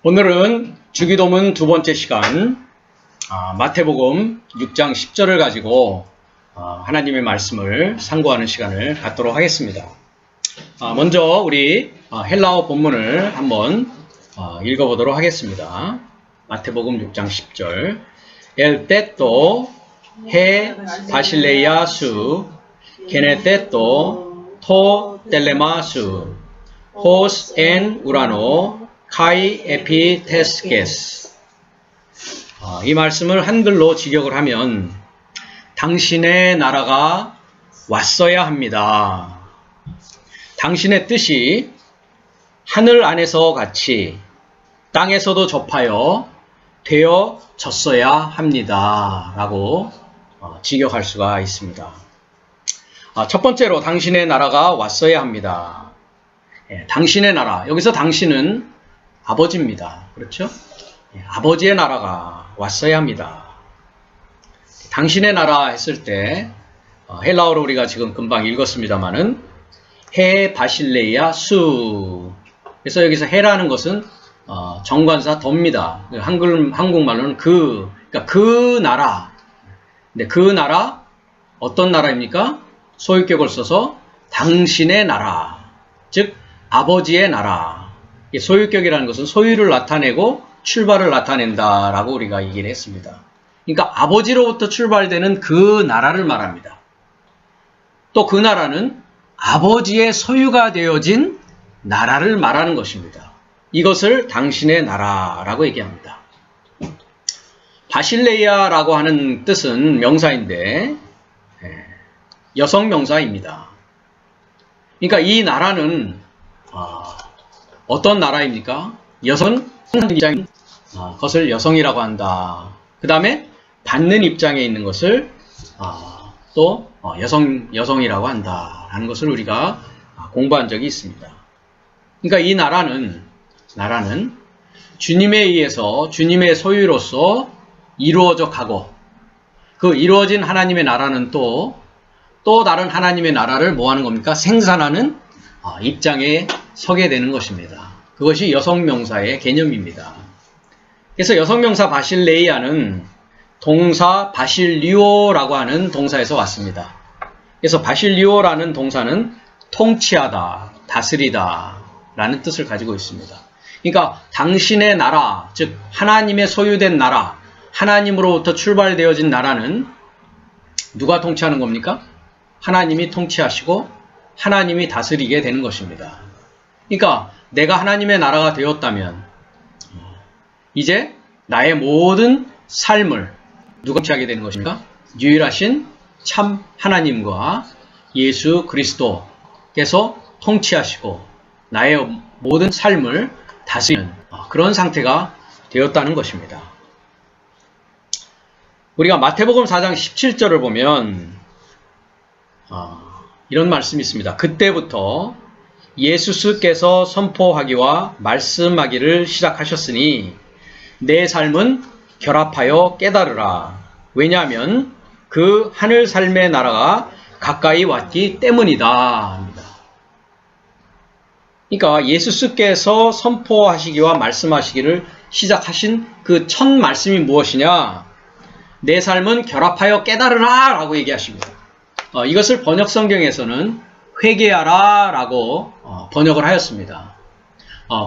오늘은 주기도문 두 번째 시간 마태복음 6장 10절을 가지고 하나님의 말씀을 상고하는 시간을 갖도록 하겠습니다. 먼저 우리 헬라어 본문을 한번 읽어보도록 하겠습니다. 마태복음 6장 10절 El teto he basileia su geneteto to telemasu hos en urano 카이 에피테스게스. 이 말씀을 한글로 직역을 하면 당신의 나라가 왔어야 합니다. 당신의 뜻이 하늘 안에서 같이 땅에서도 접하여 되어졌어야 합니다. 라고 직역할 수가 있습니다. 첫 번째로 당신의 나라가 왔어야 합니다. 당신의 나라. 여기서 당신은 아버지입니다. 그렇죠? 아버지의 나라가 왔어야 합니다. 당신의 나라 했을 때 헬라어로 우리가 지금 금방 읽었습니다마는 해 바실레이아 수. 그래서 여기서 해라는 것은 정관사 더입니다. 한국말로는 그러니까 그 나라. 근데 그 나라 어떤 나라입니까? 소유격을 써서 당신의 나라. 즉 아버지의 나라. 소유격이라는 것은 소유를 나타내고 출발을 나타낸다라고 우리가 얘기를 했습니다. 그러니까 아버지로부터 출발되는 그 나라를 말합니다. 또 그 나라는 아버지의 소유가 되어진 나라를 말하는 것입니다. 이것을 당신의 나라라고 얘기합니다. 바실레이아라고 하는 뜻은 명사인데 여성 명사입니다. 그러니까 이 나라는 어떤 나라입니까? 여성 입장, 것을 여성이라고 한다. 그 다음에 받는 입장에 있는 것을 또 여성이라고 한다. 라는 것을 우리가 공부한 적이 있습니다. 그러니까 이 나라는 주님에 의해서 주님의 소유로서 이루어져 가고 그 이루어진 하나님의 나라는 또 다른 하나님의 나라를 뭐 하는 겁니까? 생산하는 입장에 서게 되는 것입니다. 그것이 여성명사의 개념입니다. 그래서 여성명사 바실레이아는 동사 바실리오라고 하는 동사에서 왔습니다. 그래서 바실리오라는 동사는 통치하다, 다스리다 라는 뜻을 가지고 있습니다. 그러니까 당신의 나라, 즉 하나님의 소유된 나라, 하나님으로부터 출발되어진 나라는 누가 통치하는 겁니까? 하나님이 통치하시고 하나님이 다스리게 되는 것입니다. 그러니까 내가 하나님의 나라가 되었다면 이제 나의 모든 삶을 누가 통치하게 되는 것입니까? 유일하신 참 하나님과 예수 그리스도께서 통치하시고 나의 모든 삶을 다스리는 그런 상태가 되었다는 것입니다. 우리가 마태복음 4장 17절을 보면 이런 말씀이 있습니다. 그때부터 예수께서 선포하기와 말씀하기를 시작하셨으니 내 삶은 결합하여 깨달으라. 왜냐하면 그 하늘 삶의 나라가 가까이 왔기 때문이다. 그러니까 예수께서 선포하시기와 말씀하시기를 시작하신 그 첫 말씀이 무엇이냐? 내 삶은 결합하여 깨달으라 라고 얘기하십니다. 이것을 번역 성경에서는 회개하라 라고 번역을 하였습니다.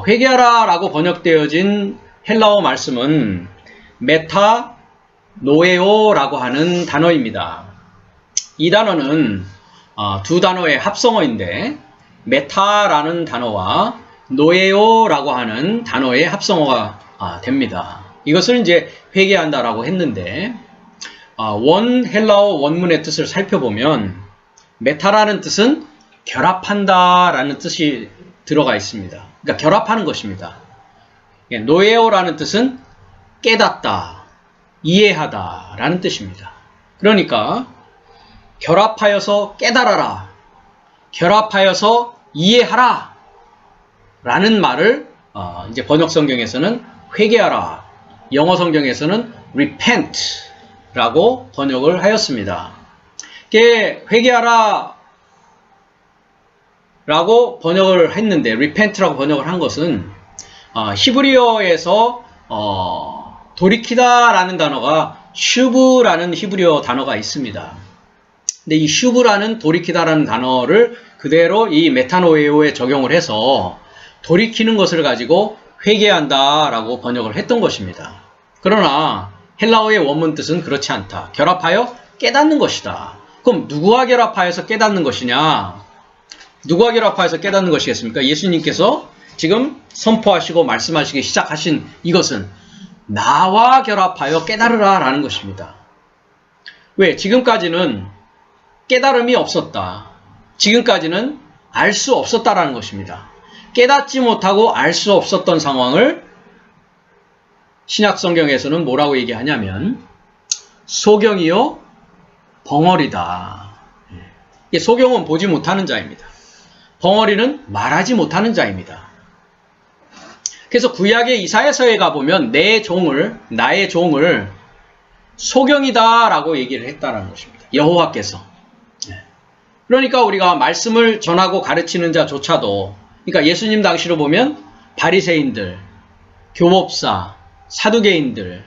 회개하라 라고 번역되어진 헬라어 말씀은 메타 노에오 라고 하는 단어입니다. 이 단어는 두 단어의 합성어인데 메타라는 단어와 노에오 라고 하는 단어의 합성어가 됩니다. 이것을 이제 회개한다 라고 했는데 헬라어 원문의 뜻을 살펴보면 메타라는 뜻은 결합한다 라는 뜻이 들어가 있습니다. 그러니까 결합하는 것입니다. 노에오라는 뜻은 깨닫다, 이해하다 라는 뜻입니다. 그러니까 결합하여서 깨달아라, 결합하여서 이해하라 라는 말을 이제 번역 성경에서는 회개하라, 영어 성경에서는 repent 라고 번역을 하였습니다. 회개하라 라고 번역을 했는데 repent라고 번역을 한 것은 히브리어에서 돌이키다라는 단어가 슈브라는 히브리어 단어가 있습니다. 근데 이 슈브라는 돌이키다라는 단어를 그대로 이 메타노에오에 적용을 해서 돌이키는 것을 가지고 회개한다라고 번역을 했던 것입니다. 그러나 헬라어의 원문 뜻은 그렇지 않다. 결합하여 깨닫는 것이다. 그럼 누구와 결합하여서 깨닫는 것이냐? 누구와 결합하여서 깨닫는 것이겠습니까? 예수님께서 지금 선포하시고 말씀하시기 시작하신 이것은 나와 결합하여 깨달으라 라는 것입니다. 왜? 지금까지는 깨달음이 없었다. 지금까지는 알 수 없었다라는 것입니다. 깨닫지 못하고 알 수 없었던 상황을 신약 성경에서는 뭐라고 얘기하냐면 소경이요 벙어리다. 소경은 보지 못하는 자입니다. 벙어리는 말하지 못하는 자입니다. 그래서 구약의 이사야서에 가보면 나의 종을 소경이다라고 얘기를 했다는 것입니다. 여호와께서. 그러니까 우리가 말씀을 전하고 가르치는 자조차도, 그러니까 예수님 당시로 보면 바리새인들, 교법사, 사두개인들,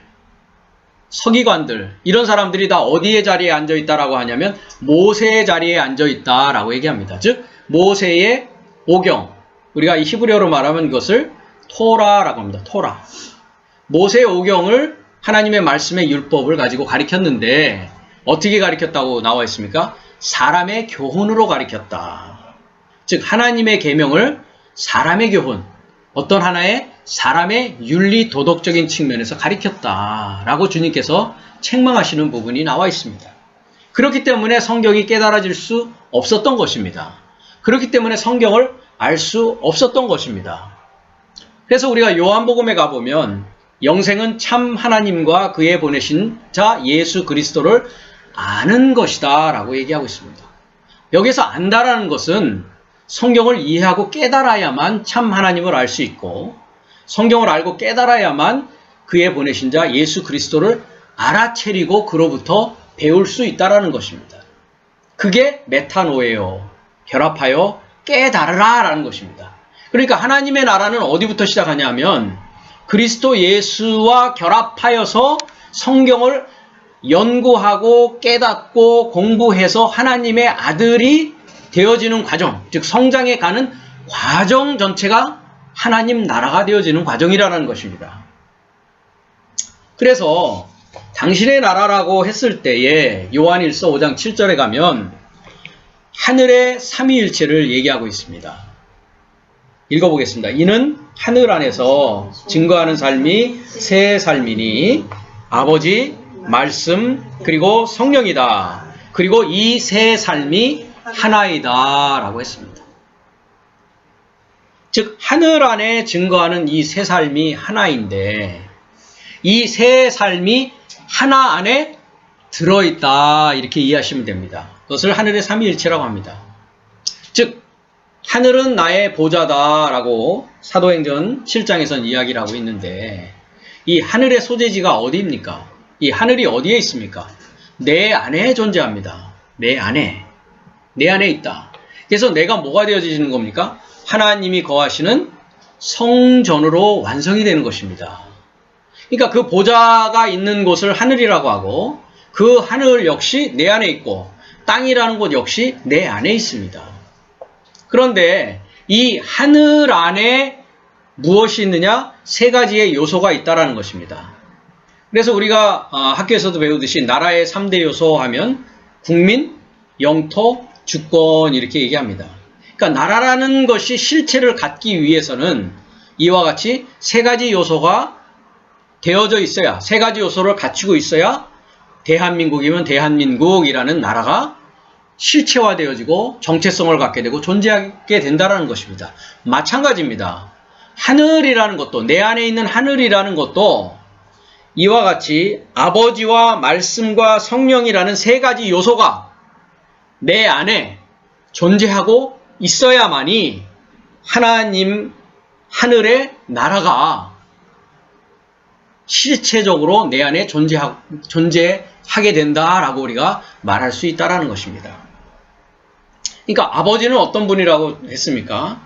서기관들, 이런 사람들이 다 어디의 자리에 앉아있다라고 하냐면 모세의 자리에 앉아있다라고 얘기합니다. 즉 모세의 오경, 우리가 이 히브리어로 말하면 이것을 토라라고 합니다. 토라. 모세의 오경을 하나님의 말씀의 율법을 가지고 가르쳤는데 어떻게 가르쳤다고 나와 있습니까? 사람의 교훈으로 가르쳤다. 즉 하나님의 계명을 사람의 교훈, 어떤 하나의 사람의 윤리 도덕적인 측면에서 가르쳤다라고 주님께서 책망하시는 부분이 나와 있습니다. 그렇기 때문에 성경이 깨달아질 수 없었던 것입니다. 그렇기 때문에 성경을 알 수 없었던 것입니다. 그래서 우리가 요한복음에 가보면 영생은 참 하나님과 그의 보내신 자 예수 그리스도를 아는 것이다 라고 얘기하고 있습니다. 여기서 안다라는 것은 성경을 이해하고 깨달아야만 참 하나님을 알 수 있고 성경을 알고 깨달아야만 그의 보내신 자 예수 그리스도를 알아채리고 그로부터 배울 수 있다라는 것입니다. 그게 메타노예요. 결합하여 깨달으라 라는 것입니다. 그러니까 하나님의 나라는 어디부터 시작하냐면 그리스도 예수와 결합하여서 성경을 연구하고 깨닫고 공부해서 하나님의 아들이 되어지는 과정, 즉 성장해 가는 과정 전체가 하나님 나라가 되어지는 과정이라는 것입니다. 그래서 당신의 나라라고 했을 때에 요한일서 5장 7절에 가면 하늘의 삼위일체를 얘기하고 있습니다. 읽어보겠습니다. 이는 하늘 안에서 증거하는 삶이 새 삶이니 아버지, 말씀, 그리고 성령이다. 그리고 이 새 삶이 하나이다 라고 했습니다. 즉 하늘 안에 증거하는 이 새 삶이 하나인데 이 새 삶이 하나 안에 들어있다 이렇게 이해하시면 됩니다. 그것을 하늘의 삼위일체라고 합니다. 즉 하늘은 나의 보좌다 라고 사도행전 7장에서는 이야기를 하고 있는데 이 하늘의 소재지가 어디입니까? 이 하늘이 어디에 있습니까? 내 안에 존재합니다. 내 안에 있다. 그래서 내가 뭐가 되어지는 겁니까? 하나님이 거하시는 성전으로 완성이 되는 것입니다. 그러니까 그 보좌가 있는 곳을 하늘이라고 하고 그 하늘 역시 내 안에 있고 땅이라는 곳 역시 내 안에 있습니다. 그런데 이 하늘 안에 무엇이 있느냐? 세 가지의 요소가 있다는 것입니다. 그래서 우리가 학교에서도 배우듯이 나라의 3대 요소 하면 국민, 영토, 주권 이렇게 얘기합니다. 그러니까 나라라는 것이 실체를 갖기 위해서는 이와 같이 세 가지 요소가 되어져 있어야, 세 가지 요소를 갖추고 있어야 대한민국이면 대한민국이라는 나라가 실체화되어지고 정체성을 갖게 되고 존재하게 된다는 것입니다. 마찬가지입니다. 하늘이라는 것도, 내 안에 있는 하늘이라는 것도 이와 같이 아버지와 말씀과 성령이라는 세 가지 요소가 내 안에 존재하고 있어야만이 하나님 하늘의 나라가 실체적으로 내 안에 존재하게 된다라고 우리가 말할 수 있다라는 것입니다. 그러니까 아버지는 어떤 분이라고 했습니까?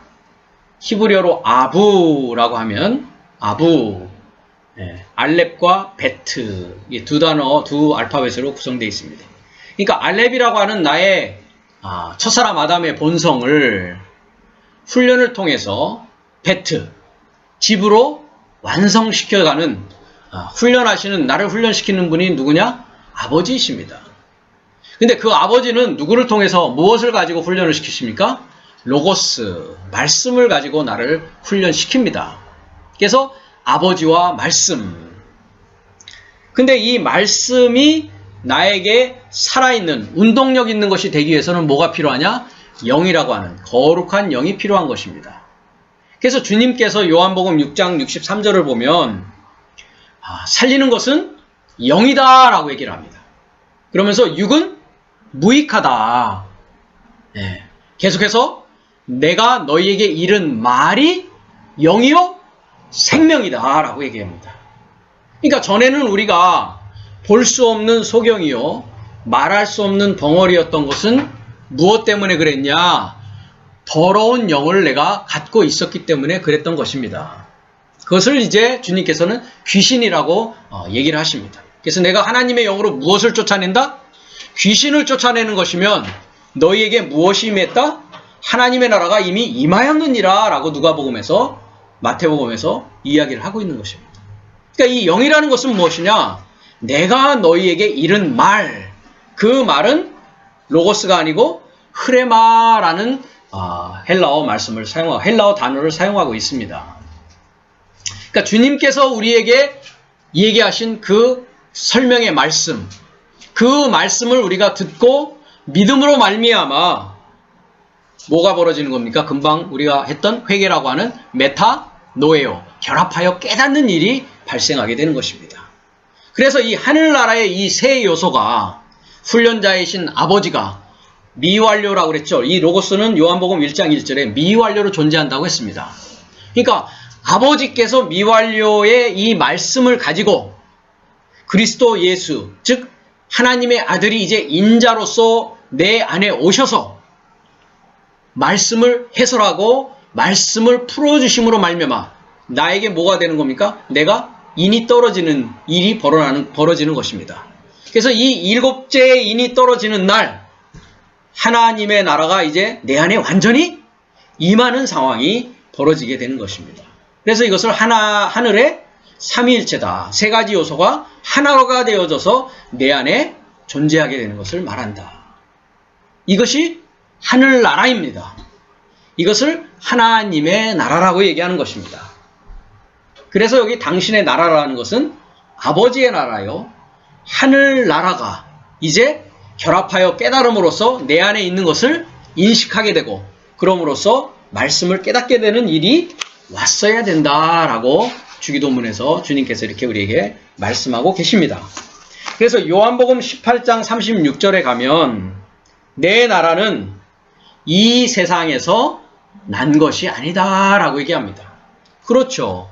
히브리어로 아부라고 하면 아부, 알렙과 베트, 이 두 단어, 두 알파벳으로 구성되어 있습니다. 그러니까 알렙이라고 하는 나의 첫사람 아담의 본성을 훈련을 통해서 베트, 집으로 완성시켜가는, 훈련하시는, 나를 훈련시키는 분이 누구냐? 아버지이십니다. 근데 그 아버지는 누구를 통해서 무엇을 가지고 훈련을 시키십니까? 로고스, 말씀을 가지고 나를 훈련시킵니다. 그래서 아버지와 말씀. 근데 이 말씀이 나에게 살아있는, 운동력 있는 것이 되기 위해서는 뭐가 필요하냐? 영이라고 하는 거룩한 영이 필요한 것입니다. 그래서 주님께서 요한복음 6장 63절을 보면 살리는 것은 영이다 라고 얘기를 합니다. 그러면서 육은 무익하다. 계속해서 내가 너희에게 이른 말이 영이요 생명이다 라고 얘기합니다. 그러니까 전에는 우리가 볼 수 없는 소경이요 말할 수 없는 덩어리였던 것은 무엇 때문에 그랬냐? 더러운 영을 내가 갖고 있었기 때문에 그랬던 것입니다. 그것을 이제 주님께서는 귀신이라고 얘기를 하십니다. 그래서 내가 하나님의 영으로 무엇을 쫓아낸다? 귀신을 쫓아내는 것이면 너희에게 무엇이 임했다? 하나님의 나라가 이미 임하였느니라 라고 누가복음에서, 마태복음에서 이야기를 하고 있는 것입니다. 그러니까 이 영이라는 것은 무엇이냐? 내가 너희에게 이른 말, 그 말은 로고스가 아니고 흐레마라는 헬라어 말씀을 헬라어 단어를 사용하고 있습니다. 그러니까 주님께서 우리에게 얘기하신 그 설명의 말씀, 그 말씀을 우리가 듣고 믿음으로 말미암아 뭐가 벌어지는 겁니까? 금방 우리가 했던 회개라고 하는 메타노에오, 결합하여 깨닫는 일이 발생하게 되는 것입니다. 그래서 이 하늘나라의 이 세 요소가 훈련자이신 아버지가 미완료라고 그랬죠. 이 로고스는 요한복음 1장 1절에 미완료로 존재한다고 했습니다. 그러니까 아버지께서 미완료의 이 말씀을 가지고 그리스도 예수, 즉 하나님의 아들이 이제 인자로서 내 안에 오셔서 말씀을 해설하고 말씀을 풀어주심으로 말미암아 나에게 뭐가 되는 겁니까? 내가 인이 떨어지는 일이 벌어지는 것입니다. 그래서 이 일곱째의 인이 떨어지는 날 하나님의 나라가 이제 내 안에 완전히 임하는 상황이 벌어지게 되는 것입니다. 그래서 이것을 하늘의 삼위일체다. 세 가지 요소가 하나가 되어져서 내 안에 존재하게 되는 것을 말한다. 이것이 하늘나라입니다. 이것을 하나님의 나라라고 얘기하는 것입니다. 그래서 여기 당신의 나라라는 것은 아버지의 나라요. 하늘나라가 이제 결합하여 깨달음으로써 내 안에 있는 것을 인식하게 되고 그럼으로써 말씀을 깨닫게 되는 일이 왔어야 된다라고 주기도문에서 주님께서 이렇게 우리에게 말씀하고 계십니다. 그래서 요한복음 18장 36절에 가면 내 나라는 이 세상에서 난 것이 아니다 라고 얘기합니다. 그렇죠.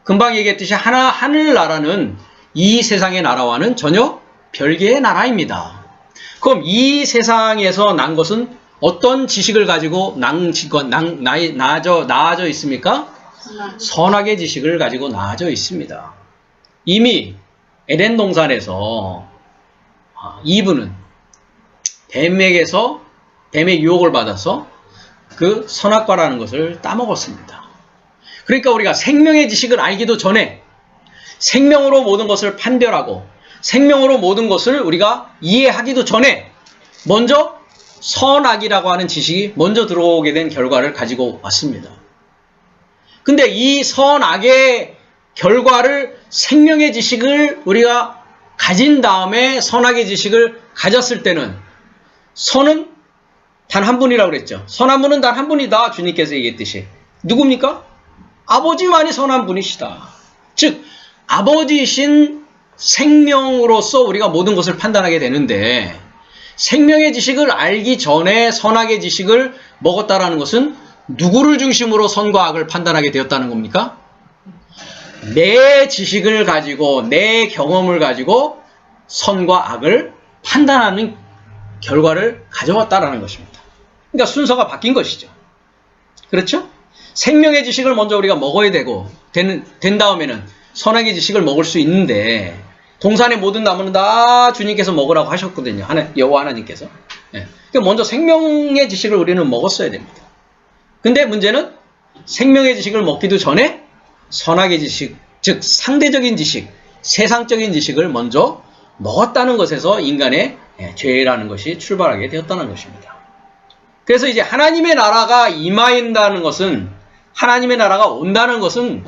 금방 얘기했듯이 하늘나라는 이 세상의 나라와는 전혀 별개의 나라입니다. 그럼 이 세상에서 난 것은 어떤 지식을 가지고 나아져 있습니까? 선악의 지식을 가지고 나아져 있습니다. 이미 에덴 동산에서 이브는 뱀의 유혹을 받아서 그 선악과라는 것을 따먹었습니다. 그러니까 우리가 생명의 지식을 알기도 전에 생명으로 모든 것을 판별하고 생명으로 모든 것을 우리가 이해하기도 전에 먼저 선악이라고 하는 지식이 먼저 들어오게 된 결과를 가지고 왔습니다. 근데 이 선악의 결과를 생명의 지식을 우리가 가진 다음에 선악의 지식을 가졌을 때는 선은 단 한 분이라고 그랬죠. 선한 분은 단 한 분이다. 주님께서 얘기했듯이. 누굽니까? 아버지만이 선한 분이시다. 즉 아버지이신 생명으로서 우리가 모든 것을 판단하게 되는데 생명의 지식을 알기 전에 선악의 지식을 먹었다라는 것은 누구를 중심으로 선과 악을 판단하게 되었다는 겁니까? 내 지식을 가지고 내 경험을 가지고 선과 악을 판단하는 결과를 가져왔다라는 것입니다. 그러니까 순서가 바뀐 것이죠. 그렇죠? 생명의 지식을 먼저 우리가 먹어야 되고 된 다음에는 선악의 지식을 먹을 수 있는데 동산의 모든 나무는 다 주님께서 먹으라고 하셨거든요. 여호와 하나님께서. 예. 그러니까 먼저 생명의 지식을 우리는 먹었어야 됩니다. 근데 문제는 생명의 지식을 먹기도 전에 선악의 지식, 즉 상대적인 지식, 세상적인 지식을 먼저 먹었다는 것에서 인간의 죄라는 것이 출발하게 되었다는 것입니다. 그래서 이제 하나님의 나라가 임하인다는 것은, 하나님의 나라가 온다는 것은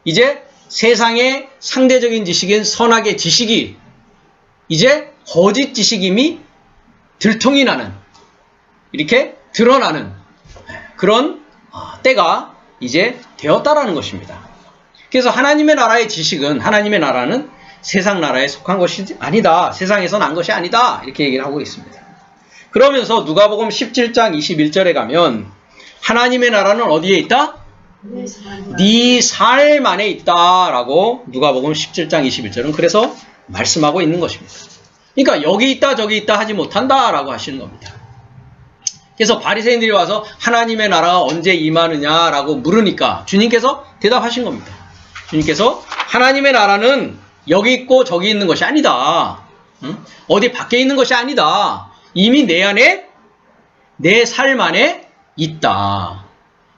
이제 세상의 상대적인 지식인 선악의 지식이 이제 거짓 지식임이 들통이 나는, 이렇게 드러나는 그런 때가 이제 되었다라는 것입니다. 그래서 하나님의 나라의 지식은, 하나님의 나라는 세상 나라에 속한 것이 아니다. 세상에서 난 것이 아니다. 이렇게 얘기를 하고 있습니다. 그러면서 누가복음 17장 21절에 가면 하나님의 나라는 어디에 있다? 네 삶 안에 있다라고 누가복음 17장 21절은 그래서 말씀하고 있는 것입니다. 그러니까 여기 있다 저기 있다 하지 못한다라고 하시는 겁니다. 그래서 바리새인들이 와서 하나님의 나라가 언제 임하느냐라고 물으니까 주님께서 대답하신 겁니다. 주님께서 하나님의 나라는 여기 있고 저기 있는 것이 아니다. 어디 밖에 있는 것이 아니다. 이미 내 안에, 내 삶 안에 있다.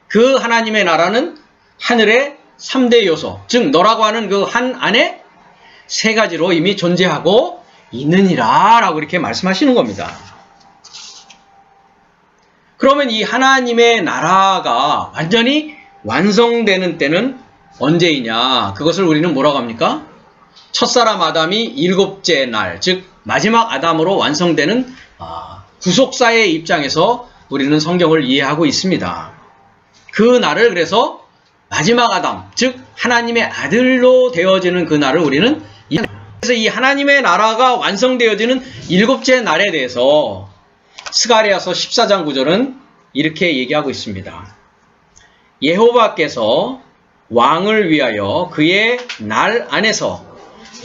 그 하나님의 나라는 하늘의 3대 요소, 즉 너라고 하는 그 한 안에 세 가지로 이미 존재하고 있느니라 라고 이렇게 말씀하시는 겁니다. 그러면 이 하나님의 나라가 완전히 완성되는 때는 언제이냐? 그것을 우리는 뭐라고 합니까? 첫사람 아담이 7째 날, 즉 마지막 아담으로 완성되는 구속사의 입장에서 우리는 성경을 이해하고 있습니다. 그 날을 그래서 마지막 아담, 즉 하나님의 아들로 되어지는 그 날을 우리는 그래서 이 하나님의 나라가 완성되어지는 7째 날에 대해서 스가랴서 14장 9절은 이렇게 얘기하고 있습니다. 여호와께서 왕을 위하여 그의 날 안에서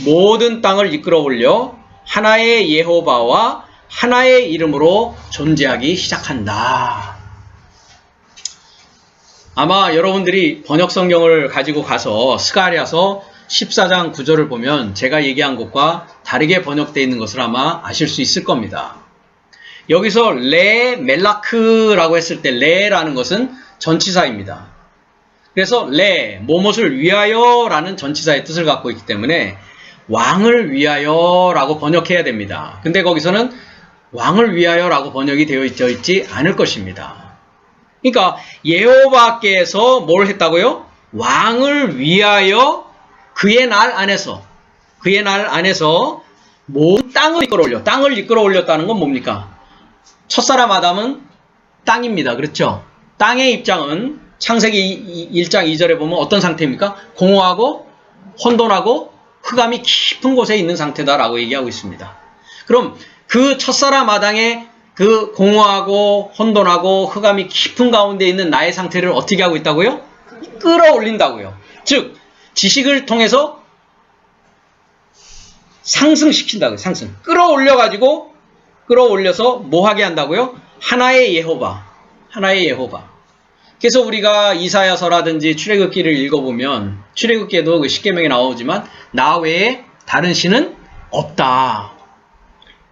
모든 땅을 이끌어 올려 하나의 여호와와 하나의 이름으로 존재하기 시작한다. 아마 여러분들이 번역 성경을 가지고 가서 스가랴서 14장 9절을 보면 제가 얘기한 것과 다르게 번역되어 있는 것을 아마 아실 수 있을 겁니다. 여기서 레 멜라크라고 했을 때 레라는 것은 전치사입니다. 그래서 레, 무엇을 위하여 라는 전치사의 뜻을 갖고 있기 때문에 왕을 위하여 라고 번역해야 됩니다. 근데 거기서는 왕을 위하여 라고 번역이 되어 있지 않을 것입니다. 그러니까 여호와께서 뭘 했다고요? 왕을 위하여 그의 날 안에서 모든 땅을 이끌어 올려. 땅을 이끌어 올렸다는 건 뭡니까? 첫사람 아담은 땅입니다. 그렇죠? 땅의 입장은 창세기 1장 2절에 보면 어떤 상태입니까? 공허하고 혼돈하고 흑암이 깊은 곳에 있는 상태다라고 얘기하고 있습니다. 그럼 그 첫사람 아담의 그 공허하고 혼돈하고 흑암이 깊은 가운데 있는 나의 상태를 어떻게 하고 있다고요? 끌어올린다고요. 즉 지식을 통해서 상승시킨다고요. 상승. 끌어올려서 뭐 하게 한다고요? 하나의 여호와. 그래서 우리가 이사야서라든지 출애굽기를 읽어보면 출애굽기에도 그 십계명에 나오지만 나 외에 다른 신은 없다.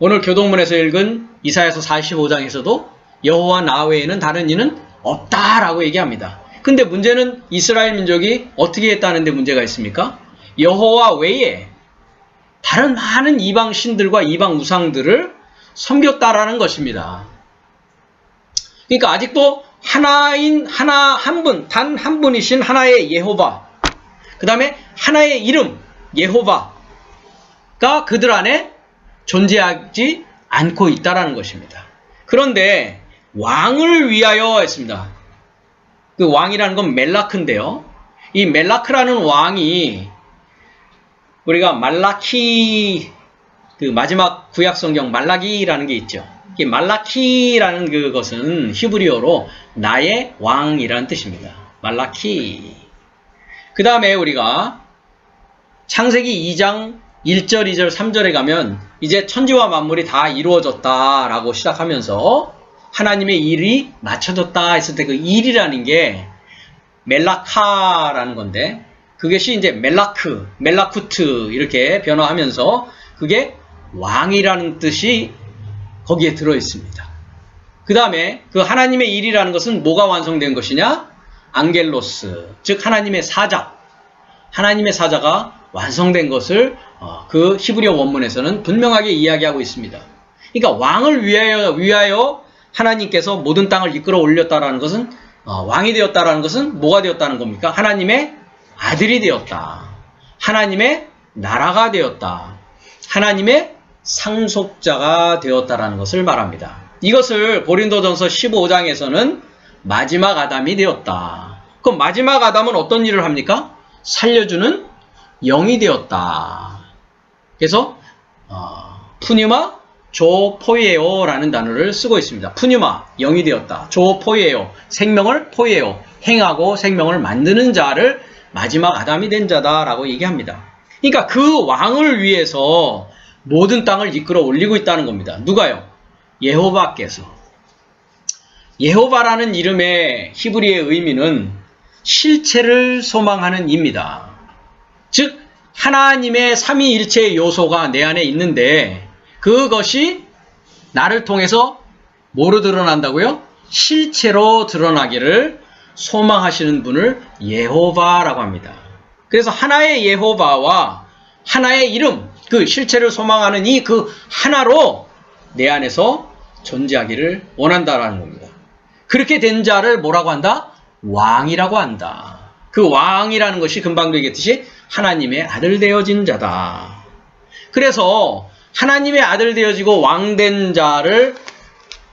오늘 교동문에서 읽은 이사야서 45장에서도 여호와 나 외에는 다른 이는 없다라고 얘기합니다. 근데 문제는 이스라엘 민족이 어떻게 했다는데 문제가 있습니까? 여호와 외에 다른 많은 이방 신들과 이방 우상들을 섬겼다라는 것입니다. 그러니까 아직도 단 한 분이신 하나의 여호와, 그 다음에 하나의 이름 여호와가 그들 안에 존재하지 않고 있다라는 것입니다. 그런데 왕을 위하여 했습니다. 그 왕이라는 건 멜라크인데요. 이 멜라크라는 왕이 우리가 말라키, 그 마지막 구약 성경 말라기라는 게 있죠. 이 말라키라는 그것은 히브리어로 나의 왕이라는 뜻입니다. 말라키. 그 다음에 우리가 창세기 2장 1절, 2절, 3절에 가면 이제 천지와 만물이 다 이루어졌다라고 시작하면서 하나님의 일이 맞춰졌다 했을 때 그 일이라는 게 멜라카라는 건데 그것이 이제 멜라크, 멜라쿠트 이렇게 변화하면서 그게 왕이라는 뜻이 거기에 들어 있습니다. 그 다음에 그 하나님의 일이라는 것은 뭐가 완성된 것이냐? 앙겔로스, 즉 하나님의 사자. 하나님의 사자가 완성된 것을 그 히브리어 원문에서는 분명하게 이야기하고 있습니다. 그러니까 왕을 위하여 하나님께서 모든 땅을 이끌어 올렸다라는 것은 왕이 되었다라는 것은 뭐가 되었다는 겁니까? 하나님의 아들이 되었다. 하나님의 나라가 되었다. 하나님의 상속자가 되었다라는 것을 말합니다. 이것을 고린도전서 15장에서는 마지막 아담이 되었다. 그럼 마지막 아담은 어떤 일을 합니까? 살려주는 영이 되었다. 그래서 푸뉴마 조포이에오라는 단어를 쓰고 있습니다. 푸뉴마, 영이 되었다. 조포이에오, 생명을 포이에오, 행하고 생명을 만드는 자를 마지막 아담이 된 자다라고 얘기합니다. 그러니까 그 왕을 위해서 모든 땅을 이끌어 올리고 있다는 겁니다. 누가요? 여호와께서. 여호와라는 이름의 히브리의 의미는 실체를 소망하는 입니다. 즉 하나님의 삼위일체의 요소가 내 안에 있는데 그것이 나를 통해서 뭐로 드러난다고요? 실체로 드러나기를 소망하시는 분을 여호와라고 합니다. 그래서 하나의 여호와와 하나의 이름, 그 실체를 소망하는 이 그 하나로 내 안에서 존재하기를 원한다라는 겁니다. 그렇게 된 자를 뭐라고 한다? 왕이라고 한다. 그 왕이라는 것이 금방도 얘기했듯이 하나님의 아들 되어진 자다. 그래서 하나님의 아들 되어지고 왕된 자를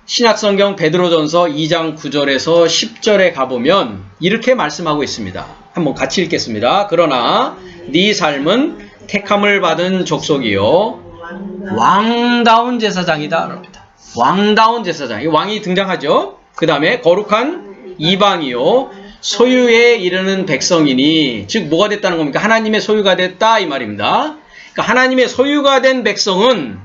신약성경 베드로전서 2장 9절에서 10절에 가보면 이렇게 말씀하고 있습니다. 한번 같이 읽겠습니다. 그러나 네 삶은 택함을 받은 족속이요 왕다운 제사장이다. 그럽니다. 왕다운 제사장. 이 왕이 등장하죠. 그 다음에 거룩한 이방이요 소유에 이르는 백성이니, 즉 뭐가 됐다는 겁니까? 하나님의 소유가 됐다 이 말입니다. 그러니까 하나님의 소유가 된 백성은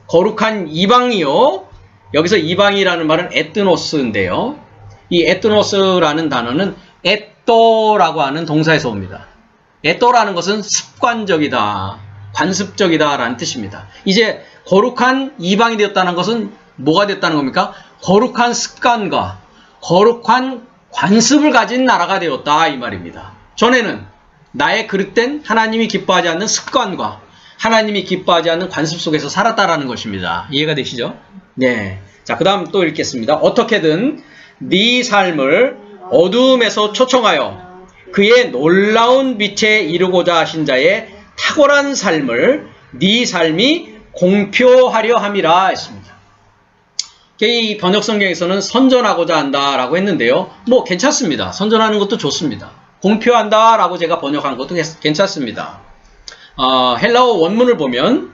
거룩한 이방이요, 여기서 이방이라는 말은 에트노스인데요, 이 에트노스라는 단어는 에또라고 하는 동사에서 옵니다. 에또라는 것은 습관적이다, 관습적이다 라는 뜻입니다. 이제 거룩한 이방이 되었다는 것은 뭐가 됐다는 겁니까? 거룩한 습관과 거룩한 관습을 가진 나라가 되었다 이 말입니다. 전에는 나의 그릇된 하나님이 기뻐하지 않는 습관과 하나님이 기뻐하지 않는 관습 속에서 살았다라는 것입니다. 이해가 되시죠? 네. 자, 그 다음 또 읽겠습니다. 어떻게든 네 삶을 어두움에서 초청하여 그의 놀라운 빛에 이르고자 하신 자의 탁월한 삶을 네 삶이 공표하려 함이라 했습니다. 이 번역성경에서는 선전하고자 한다라고 했는데요. 뭐 괜찮습니다. 선전하는 것도 좋습니다. 공표한다라고 제가 번역한 것도 괜찮습니다. 헬라어 원문을 보면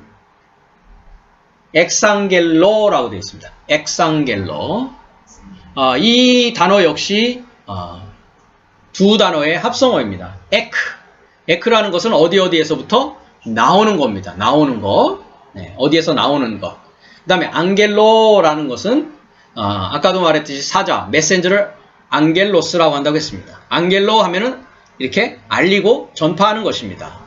엑상겔로라고 되어 있습니다. 엑상겔로. 이 단어 역시 두 단어의 합성어입니다. 에크라는 것은 어디에서부터 나오는 겁니다. 나오는 거. 네, 어디에서 나오는 것. 그 다음에 앙겔로라는 것은 아까도 말했듯이 사자, 메신저를 앙겔로스라고 한다고 했습니다. 앙겔로 하면은 이렇게 알리고 전파하는 것입니다.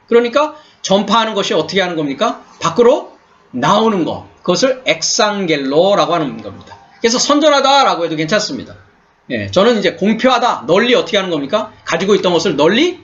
그러니까 전파하는 것이 어떻게 하는 겁니까? 밖으로 나오는 것. 그것을 엑상겔로라고 하는 겁니다. 그래서 선전하다라고 해도 괜찮습니다. 예, 저는 이제 공표하다, 널리 어떻게 하는 겁니까? 가지고 있던 것을 널리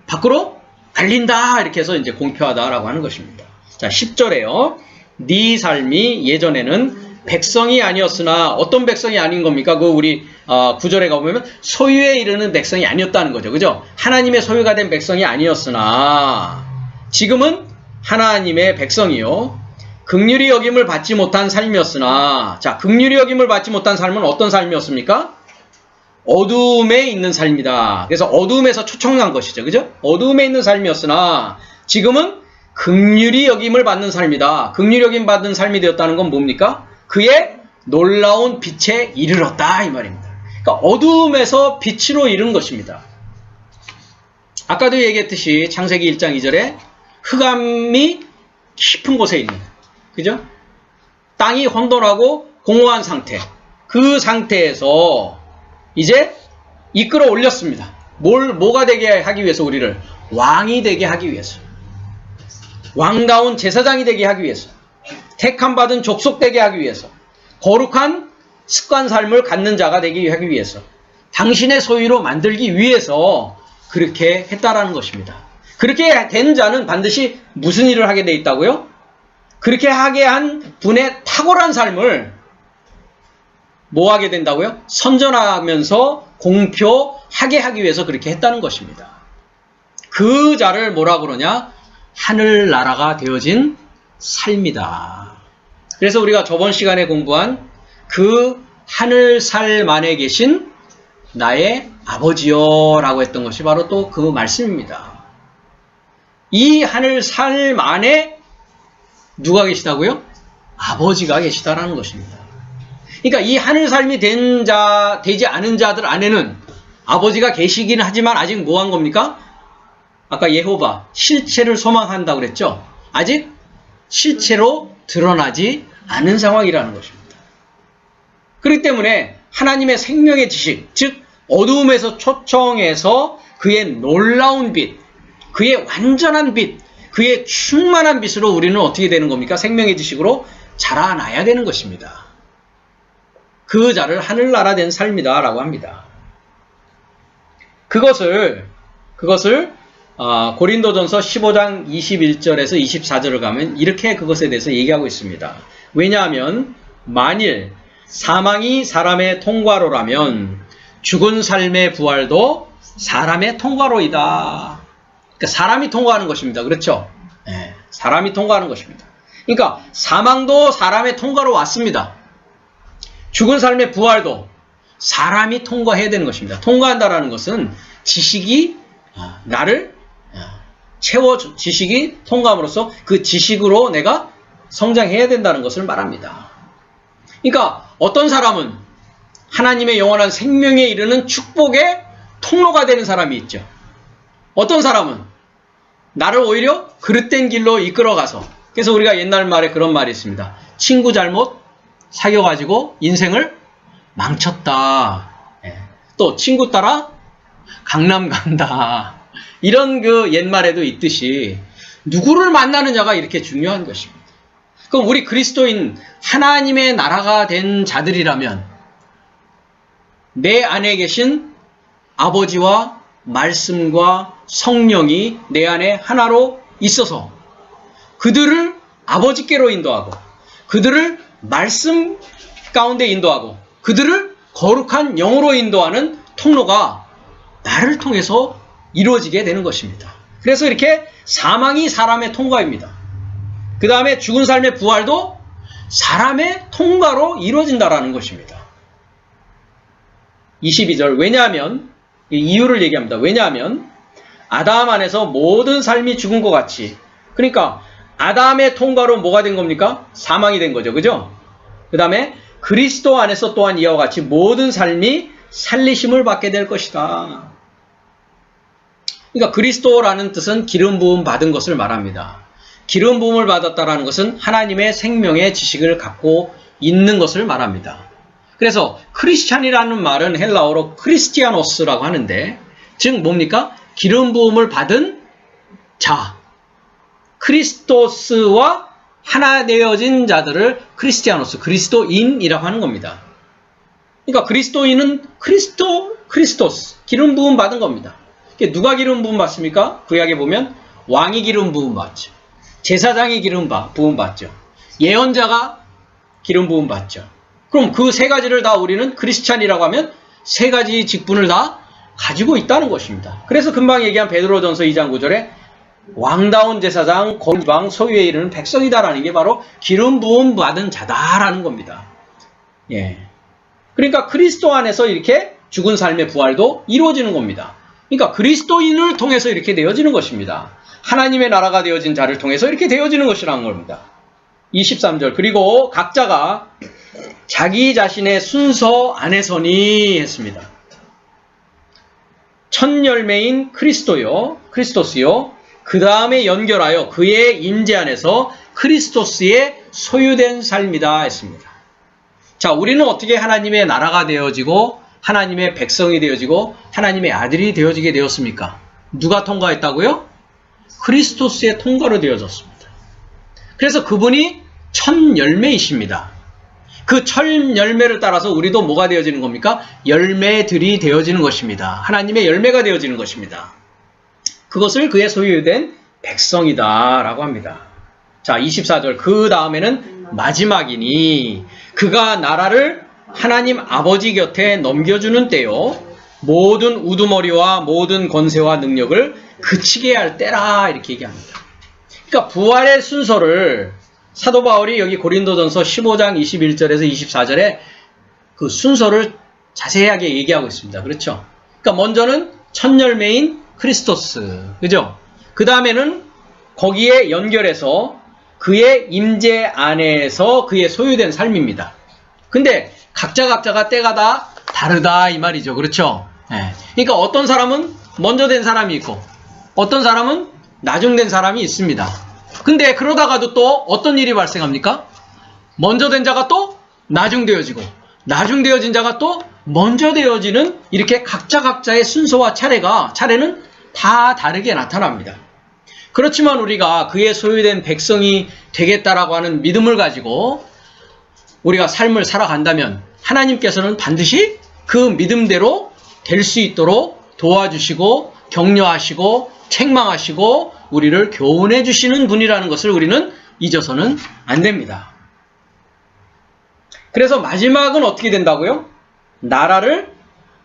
밖으로 알린다, 이렇게 해서 이제 공표하다라고 하는 것입니다. 자, 10절에요. 네 삶이 예전에는 백성이 아니었으나, 어떤 백성이 아닌 겁니까? 그 우리 9절에 가보면 소유에 이르는 백성이 아니었다는 거죠. 그죠? 하나님의 소유가 된 백성이 아니었으나 지금은 하나님의 백성이요 긍휼히 여김을 받지 못한 삶이었으나, 자, 긍휼히 여김을 받지 못한 삶은 어떤 삶이었습니까? 어두움에 있는 삶이다. 그래서 어두움에서 초청한 것이죠. 그죠? 어두움에 있는 삶이었으나 지금은 긍휼히 여김을 받는 삶이다. 긍휼히 여김 받는 삶이 되었다는 건 뭡니까? 그의 놀라운 빛에 이르렀다 이 말입니다. 그러니까 어두움에서 빛으로 이른 것입니다. 아까도 얘기했듯이 창세기 1장 2절에 흑암이 깊은 곳에 있는, 그죠? 땅이 혼돈하고 공허한 상태, 그 상태에서 이제 이끌어 올렸습니다. 뭐가 되게 하기 위해서? 우리를 왕이 되게 하기 위해서. 왕다운 제사장이 되게 하기 위해서. 택함 받은 족속 되게 하기 위해서. 거룩한 습관 삶을 갖는 자가 되게 하기 위해서. 당신의 소유로 만들기 위해서 그렇게 했다라는 것입니다. 그렇게 된 자는 반드시 무슨 일을 하게 돼 있다고요? 그렇게 하게 한 분의 탁월한 삶을 뭐 하게 된다고요? 선전하면서 공표하게 하기 위해서 그렇게 했다는 것입니다. 그 자를 뭐라 그러냐? 하늘나라가 되어진 삶이다. 그래서 우리가 저번 시간에 공부한 그 하늘살 안에 계신 나의 아버지여 라고 했던 것이 바로 또 그 말씀입니다. 이 하늘살 안에 누가 계시다고요? 아버지가 계시다라는 것입니다. 그러니까 이 하늘살미 되지 않은 자들 안에는 아버지가 계시긴 하지만 아직 뭐 한 겁니까? 아까 예호바, 실체를 소망한다고 그랬죠? 아직 실체로 드러나지 않은 상황이라는 것입니다. 그렇기 때문에 하나님의 생명의 지식, 즉 어두움에서 초청해서 그의 놀라운 빛, 그의 완전한 빛, 그의 충만한 빛으로 우리는 어떻게 되는 겁니까? 생명의 지식으로 자라나야 되는 것입니다. 그 자를 하늘나라 된 삶이다 라고 합니다. 그것을 고린도전서 15장 21절에서 24절을 가면 이렇게 그것에 대해서 얘기하고 있습니다. 왜냐하면 만일 사망이 사람의 통과로라면 죽은 삶의 부활도 사람의 통과로이다. 그러니까 사람이 통과하는 것입니다. 그렇죠? 네, 사람이 통과하는 것입니다. 그러니까 사망도 사람의 통과로 왔습니다. 죽은 삶의 부활도 사람이 통과해야 되는 것입니다. 통과한다라는 것은 지식이 나를 지식이 통과함으로써 그 지식으로 내가 성장해야 된다는 것을 말합니다. 그러니까 어떤 사람은 하나님의 영원한 생명에 이르는 축복의 통로가 되는 사람이 있죠. 어떤 사람은 나를 오히려 그릇된 길로 이끌어가서, 그래서 우리가 옛날 말에 그런 말이 있습니다. 친구 잘못 사귀어가지고 인생을 망쳤다. 또 친구 따라 강남 간다. 이런 그 옛말에도 있듯이 누구를 만나느냐가 이렇게 중요한 것입니다. 그럼 우리 그리스도인 하나님의 나라가 된 자들이라면 내 안에 계신 아버지와 말씀과 성령이 내 안에 하나로 있어서 그들을 아버지께로 인도하고 그들을 말씀 가운데 인도하고 그들을 거룩한 영으로 인도하는 통로가 나를 통해서 이루어지게 되는 것입니다. 그래서 이렇게 사망이 사람의 통과입니다. 그 다음에 죽은 삶의 부활도 사람의 통과로 이루어진다라는 것입니다. 22절 왜냐하면 이유를 얘기합니다. 왜냐하면 아담 안에서 모든 삶이 죽은 것 같이, 그러니까 아담의 통과로 뭐가 된 겁니까? 사망이 된 거죠. 그죠? 그 다음에 그리스도 안에서 또한 이와 같이 모든 삶이 살리심을 받게 될 것이다. 그러니까 그리스도라는 뜻은 기름 부음 받은 것을 말합니다. 기름 부음을 받았다라는 것은 하나님의 생명의 지식을 갖고 있는 것을 말합니다. 그래서 크리스찬이라는 말은 헬라어로 크리스티아노스라고 하는데, 즉 뭡니까? 기름 부음을 받은 자, 크리스토스와 하나 되어진 자들을 크리스티아노스, 그리스도인이라고 하는 겁니다. 그러니까 그리스도인은 크리스토스, 기름 부음 받은 겁니다. 누가 기름 부음 받습니까? 구약에 보면 왕이 기름 부음 받죠. 제사장이 기름 부음 받죠. 예언자가 기름 부음 받죠. 그럼 그 세 가지를 다 우리는 크리스찬이라고 하면 세 가지 직분을 다 가지고 있다는 것입니다. 그래서 금방 얘기한 베드로전서 2장 9절에 왕다운 제사장, 거룩왕, 소유에 이르는 백성이다라는 게 바로 기름 부음 받은 자다라는 겁니다. 예. 그러니까 그리스도 안에서 이렇게 죽은 삶의 부활도 이루어지는 겁니다. 그러니까 그리스도인을 통해서 이렇게 되어지는 것입니다. 하나님의 나라가 되어진 자를 통해서 이렇게 되어지는 것이라는 겁니다. 23절 그리고 각자가 자기 자신의 순서 안에서니 했습니다. 첫 열매인 크리스토스요. 그 다음에 연결하여 그의 임재 안에서 크리스토스의 소유된 삶이다 했습니다. 자, 우리는 어떻게 하나님의 나라가 되어지고 하나님의 백성이 되어지고 하나님의 아들이 되어지게 되었습니까? 누가 통과했다고요? 크리스토스의 통과로 되어졌습니다. 그래서 그분이 첫 열매이십니다. 그 첫 열매를 따라서 우리도 뭐가 되어지는 겁니까? 열매들이 되어지는 것입니다. 하나님의 열매가 되어지는 것입니다. 그것을 그의 소유된 백성이다라고 합니다. 자, 24절. 그 다음에는 마지막이니 그가 나라를 하나님 아버지 곁에 넘겨주는 때요. 모든 우두머리와 모든 권세와 능력을 그치게 할 때라 이렇게 얘기합니다. 그러니까 부활의 순서를 사도 바울이 여기 고린도전서 15장 21절에서 24절에 그 순서를 자세하게 얘기하고 있습니다. 그렇죠? 그러니까 먼저는 첫 열매인 크리스토스. 그죠? 그 다음에는 거기에 연결해서 그의 임재 안에서 그의 소유된 삶입니다. 근데 각자가 때가 다 다르다 이 말이죠. 그렇죠? 네. 그러니까 어떤 사람은 먼저 된 사람이 있고 어떤 사람은 나중된 사람이 있습니다. 근데 그러다가도 또 어떤 일이 발생합니까? 먼저 된 자가 또 나중되어지고 나중되어진 자가 또 먼저 되어지는 이렇게 각자의 순서와 차례는 다 다르게 나타납니다. 그렇지만 우리가 그의 소유된 백성이 되겠다라고 하는 믿음을 가지고 우리가 삶을 살아간다면 하나님께서는 반드시 그 믿음대로 될 수 있도록 도와주시고 격려하시고 책망하시고 우리를 교훈해 주시는 분이라는 것을 우리는 잊어서는 안 됩니다. 그래서 마지막은 어떻게 된다고요? 나라를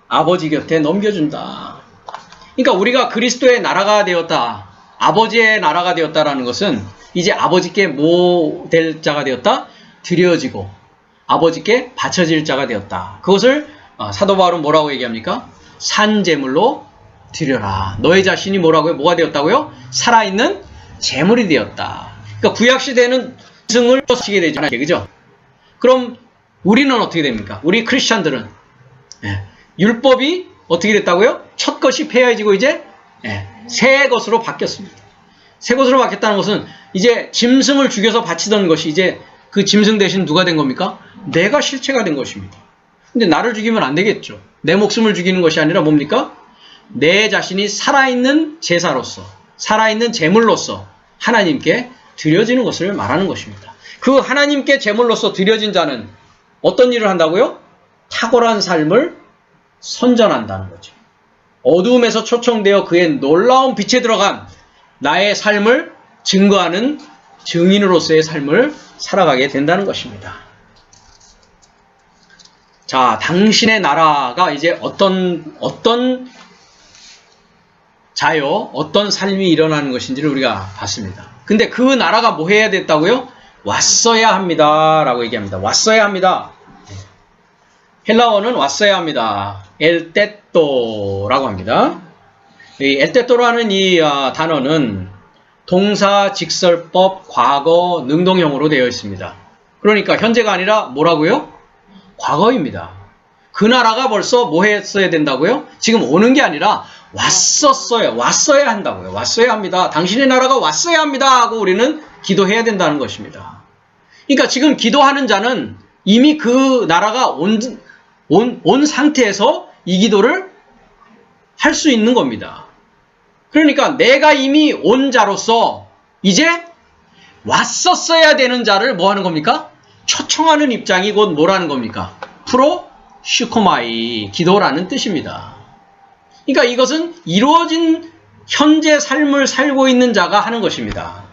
아버지 곁에 넘겨준다. 그러니까 우리가 그리스도의 나라가 되었다. 아버지의 나라가 되었다라는 것은 이제 아버지께 뭐 될 자가 되었다? 드려지고 아버지께 바쳐질 자가 되었다. 그것을 사도 바울은 뭐라고 얘기합니까? 산제물로 드려라. 너의 자신이 뭐라고요? 뭐가 되었다고요? 살아있는 제물이 되었다. 그러니까 구약시대에는 승을 치게 되잖아요. 그죠? 그럼 우리는 어떻게 됩니까? 우리 크리스찬들은 율법이 어떻게 됐다고요? 첫 것이 폐해지고 이제 새 것으로 바뀌었습니다. 새 것으로 바뀌었다는 것은 이제 짐승을 죽여서 바치던 것이 이제 그 짐승 대신 누가 된 겁니까? 내가 실체가 된 것입니다. 근데 나를 죽이면 안 되겠죠. 내 목숨을 죽이는 것이 아니라 뭡니까? 내 자신이 살아있는 제사로서 살아있는 제물로서 하나님께 드려지는 것을 말하는 것입니다. 그 하나님께 제물로서 드려진 자는 어떤 일을 한다고요? 탁월한 삶을 선전한다는 거죠. 어두움에서 초청되어 그의 놀라운 빛에 들어간 나의 삶을 증거하는 증인으로서의 삶을 살아가게 된다는 것입니다. 자, 당신의 나라가 이제 어떤 자요, 어떤 삶이 일어나는 것인지를 우리가 봤습니다. 근데 그 나라가 뭐 해야 됐다고요? 왔어야 합니다. 라고 얘기합니다. 왔어야 합니다. 헬라어는 왔어야 합니다. 엘테토라고 합니다. 이 엘테토라는 이 단어는 동사, 직설법, 과거, 능동형으로 되어 있습니다. 그러니까 현재가 아니라 뭐라고요? 과거입니다. 그 나라가 벌써 뭐 했어야 된다고요? 지금 오는 게 아니라 왔었어요. 왔어야 한다고요. 왔어야 합니다. 당신의 나라가 왔어야 합니다. 하고 우리는 기도해야 된다는 것입니다. 그러니까 지금 기도하는 자는 이미 그 나라가 온 상태에서 이 기도를 할 수 있는 겁니다. 그러니까 내가 이미 온 자로서 이제 왔었어야 되는 자를 뭐 하는 겁니까? 초청하는 입장이 곧 뭐라는 겁니까? 프로슈코마이, 기도라는 뜻입니다. 그러니까 이것은 이루어진 현재 삶을 살고 있는 자가 하는 것입니다.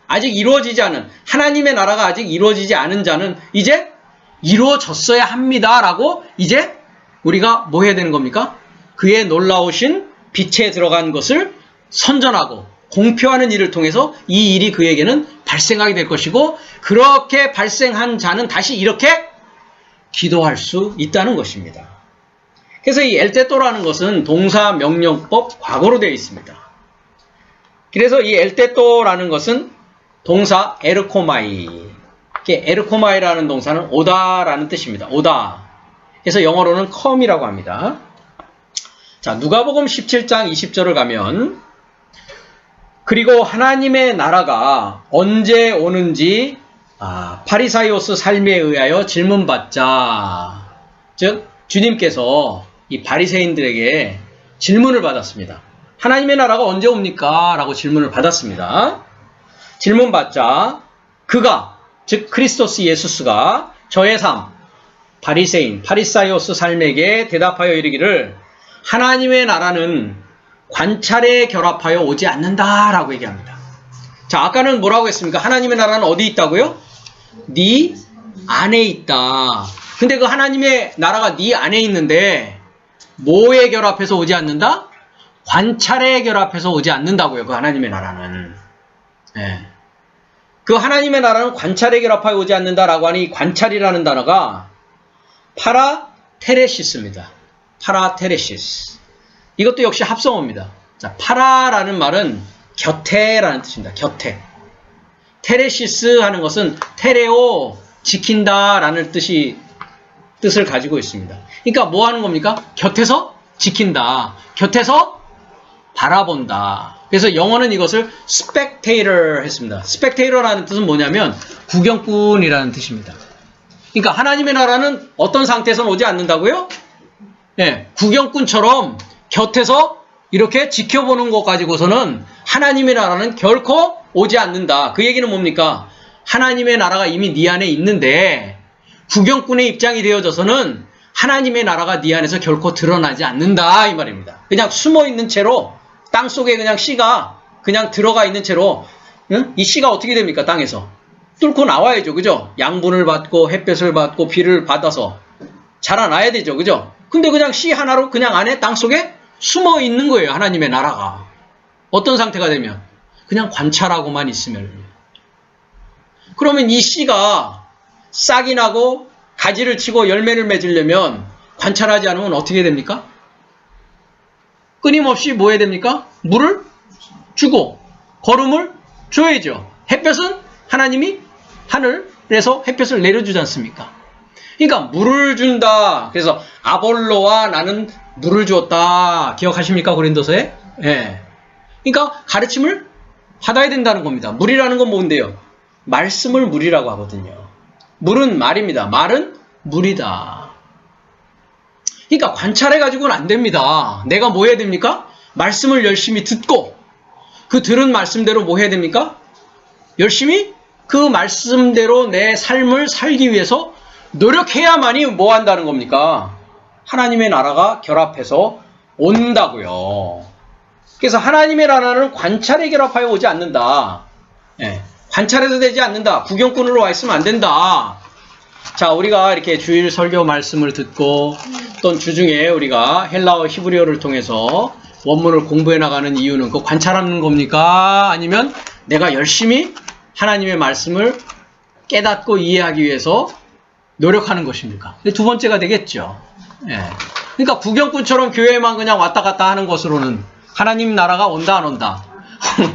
아직 이루어지지 않은, 하나님의 나라가 아직 이루어지지 않은 자는 이제 이루어졌어야 합니다라고 이제 우리가 뭐 해야 되는 겁니까? 그의 놀라우신 빛에 들어간 것을 선전하고 공표하는 일을 통해서 이 일이 그에게는 발생하게 될 것이고, 그렇게 발생한 자는 다시 이렇게 기도할 수 있다는 것입니다. 그래서 이 엘테토라는 것은 동사 명령법 과거로 되어 있습니다. 그래서 이 엘테토라는 것은 동사 에르코마이, 에르코마이라는 동사는 오다라는 뜻입니다. 오다. 그래서 영어로는 come이라고 합니다. 자, 누가복음 17장 20절을 가면, 그리고 하나님의 나라가 언제 오는지 파리사이오스 삶에 의하여 질문받자, 즉 주님께서 이 바리새인들에게 질문을 받았습니다. 하나님의 나라가 언제 옵니까? 라고 질문을 받았습니다. 질문 받자 그가 즉 크리스토스 예수스가 저의 삶 바리새인 파리사이오스 삶에게 대답하여 이르기를 하나님의 나라는 관찰에 결합하여 오지 않는다라고 얘기합니다. 자, 아까는 뭐라고 했습니까? 하나님의 나라는 어디 있다고요? 네 안에 있다. 근데 그 하나님의 나라가 네 안에 있는데 뭐에 결합해서 오지 않는다? 관찰에 결합해서 오지 않는다고요. 그 하나님의 나라는. 네. 그 하나님의 나라는 관찰에 결합하여 오지 않는다라고 하니 이 관찰이라는 단어가 파라테레시스입니다. 파라테레시스. 이것도 역시 합성어입니다. 자, 파라라는 말은 곁에라는 뜻입니다. 곁에. 테레시스 하는 것은 테레오 지킨다라는 뜻을 가지고 있습니다. 그러니까 뭐 하는 겁니까? 곁에서 지킨다. 곁에서 바라본다. 그래서 영어는 이것을 spectator 했습니다. spectator라는 뜻은 뭐냐면 구경꾼이라는 뜻입니다. 그러니까 하나님의 나라는 어떤 상태에서는 오지 않는다고요? 네, 구경꾼처럼 곁에서 이렇게 지켜보는 것 가지고서는 하나님의 나라는 결코 오지 않는다. 그 얘기는 뭡니까? 하나님의 나라가 이미 네 안에 있는데 구경꾼의 입장이 되어져서는 하나님의 나라가 네 안에서 결코 드러나지 않는다 이 말입니다. 그냥 숨어있는 채로 땅속에 그냥 씨가 그냥 들어가 있는 채로 이 씨가 어떻게 됩니까? 땅에서 뚫고 나와야죠. 그죠? 양분을 받고 햇볕을 받고 비를 받아서 자라나야 되죠. 그죠? 근데 그냥 씨 하나로 그냥 안에 땅속에 숨어 있는 거예요. 하나님의 나라가. 어떤 상태가 되면? 그냥 관찰하고만 있으면. 그러면 이 씨가 싹이 나고 가지를 치고 열매를 맺으려면 관찰하지 않으면 어떻게 됩니까? 끊임없이 뭐 해야 됩니까? 물을 주고 거름을 줘야죠. 햇볕은 하나님이 하늘에서 햇볕을 내려주지 않습니까? 그러니까 물을 준다. 그래서 아볼로와 나는 물을 주었다. 기억하십니까? 고린도서에? 예. 그러니까 가르침을 받아야 된다는 겁니다. 물이라는 건 뭔데요? 말씀을 물이라고 하거든요. 물은 말입니다. 말은 물이다. 그러니까 관찰해가지고는 안 됩니다. 내가 뭐 해야 됩니까? 말씀을 열심히 듣고 그 들은 말씀대로 뭐 해야 됩니까? 열심히 그 말씀대로 내 삶을 살기 위해서 노력해야만이 뭐 한다는 겁니까? 하나님의 나라가 결합해서 온다고요. 그래서 하나님의 나라는 관찰에 결합하여 오지 않는다. 예, 관찰해도 되지 않는다. 구경꾼으로 와 있으면 안 된다. 자, 우리가 이렇게 주일 설교 말씀을 듣고 또 주중에 우리가 헬라어 히브리어를 통해서 원문을 공부해 나가는 이유는 그 관찰하는 겁니까? 아니면 내가 열심히 하나님의 말씀을 깨닫고 이해하기 위해서 노력하는 것입니까? 두 번째가 되겠죠. 예. 그러니까 구경꾼처럼 교회만 그냥 왔다 갔다 하는 것으로는 하나님 나라가 온다 안 온다.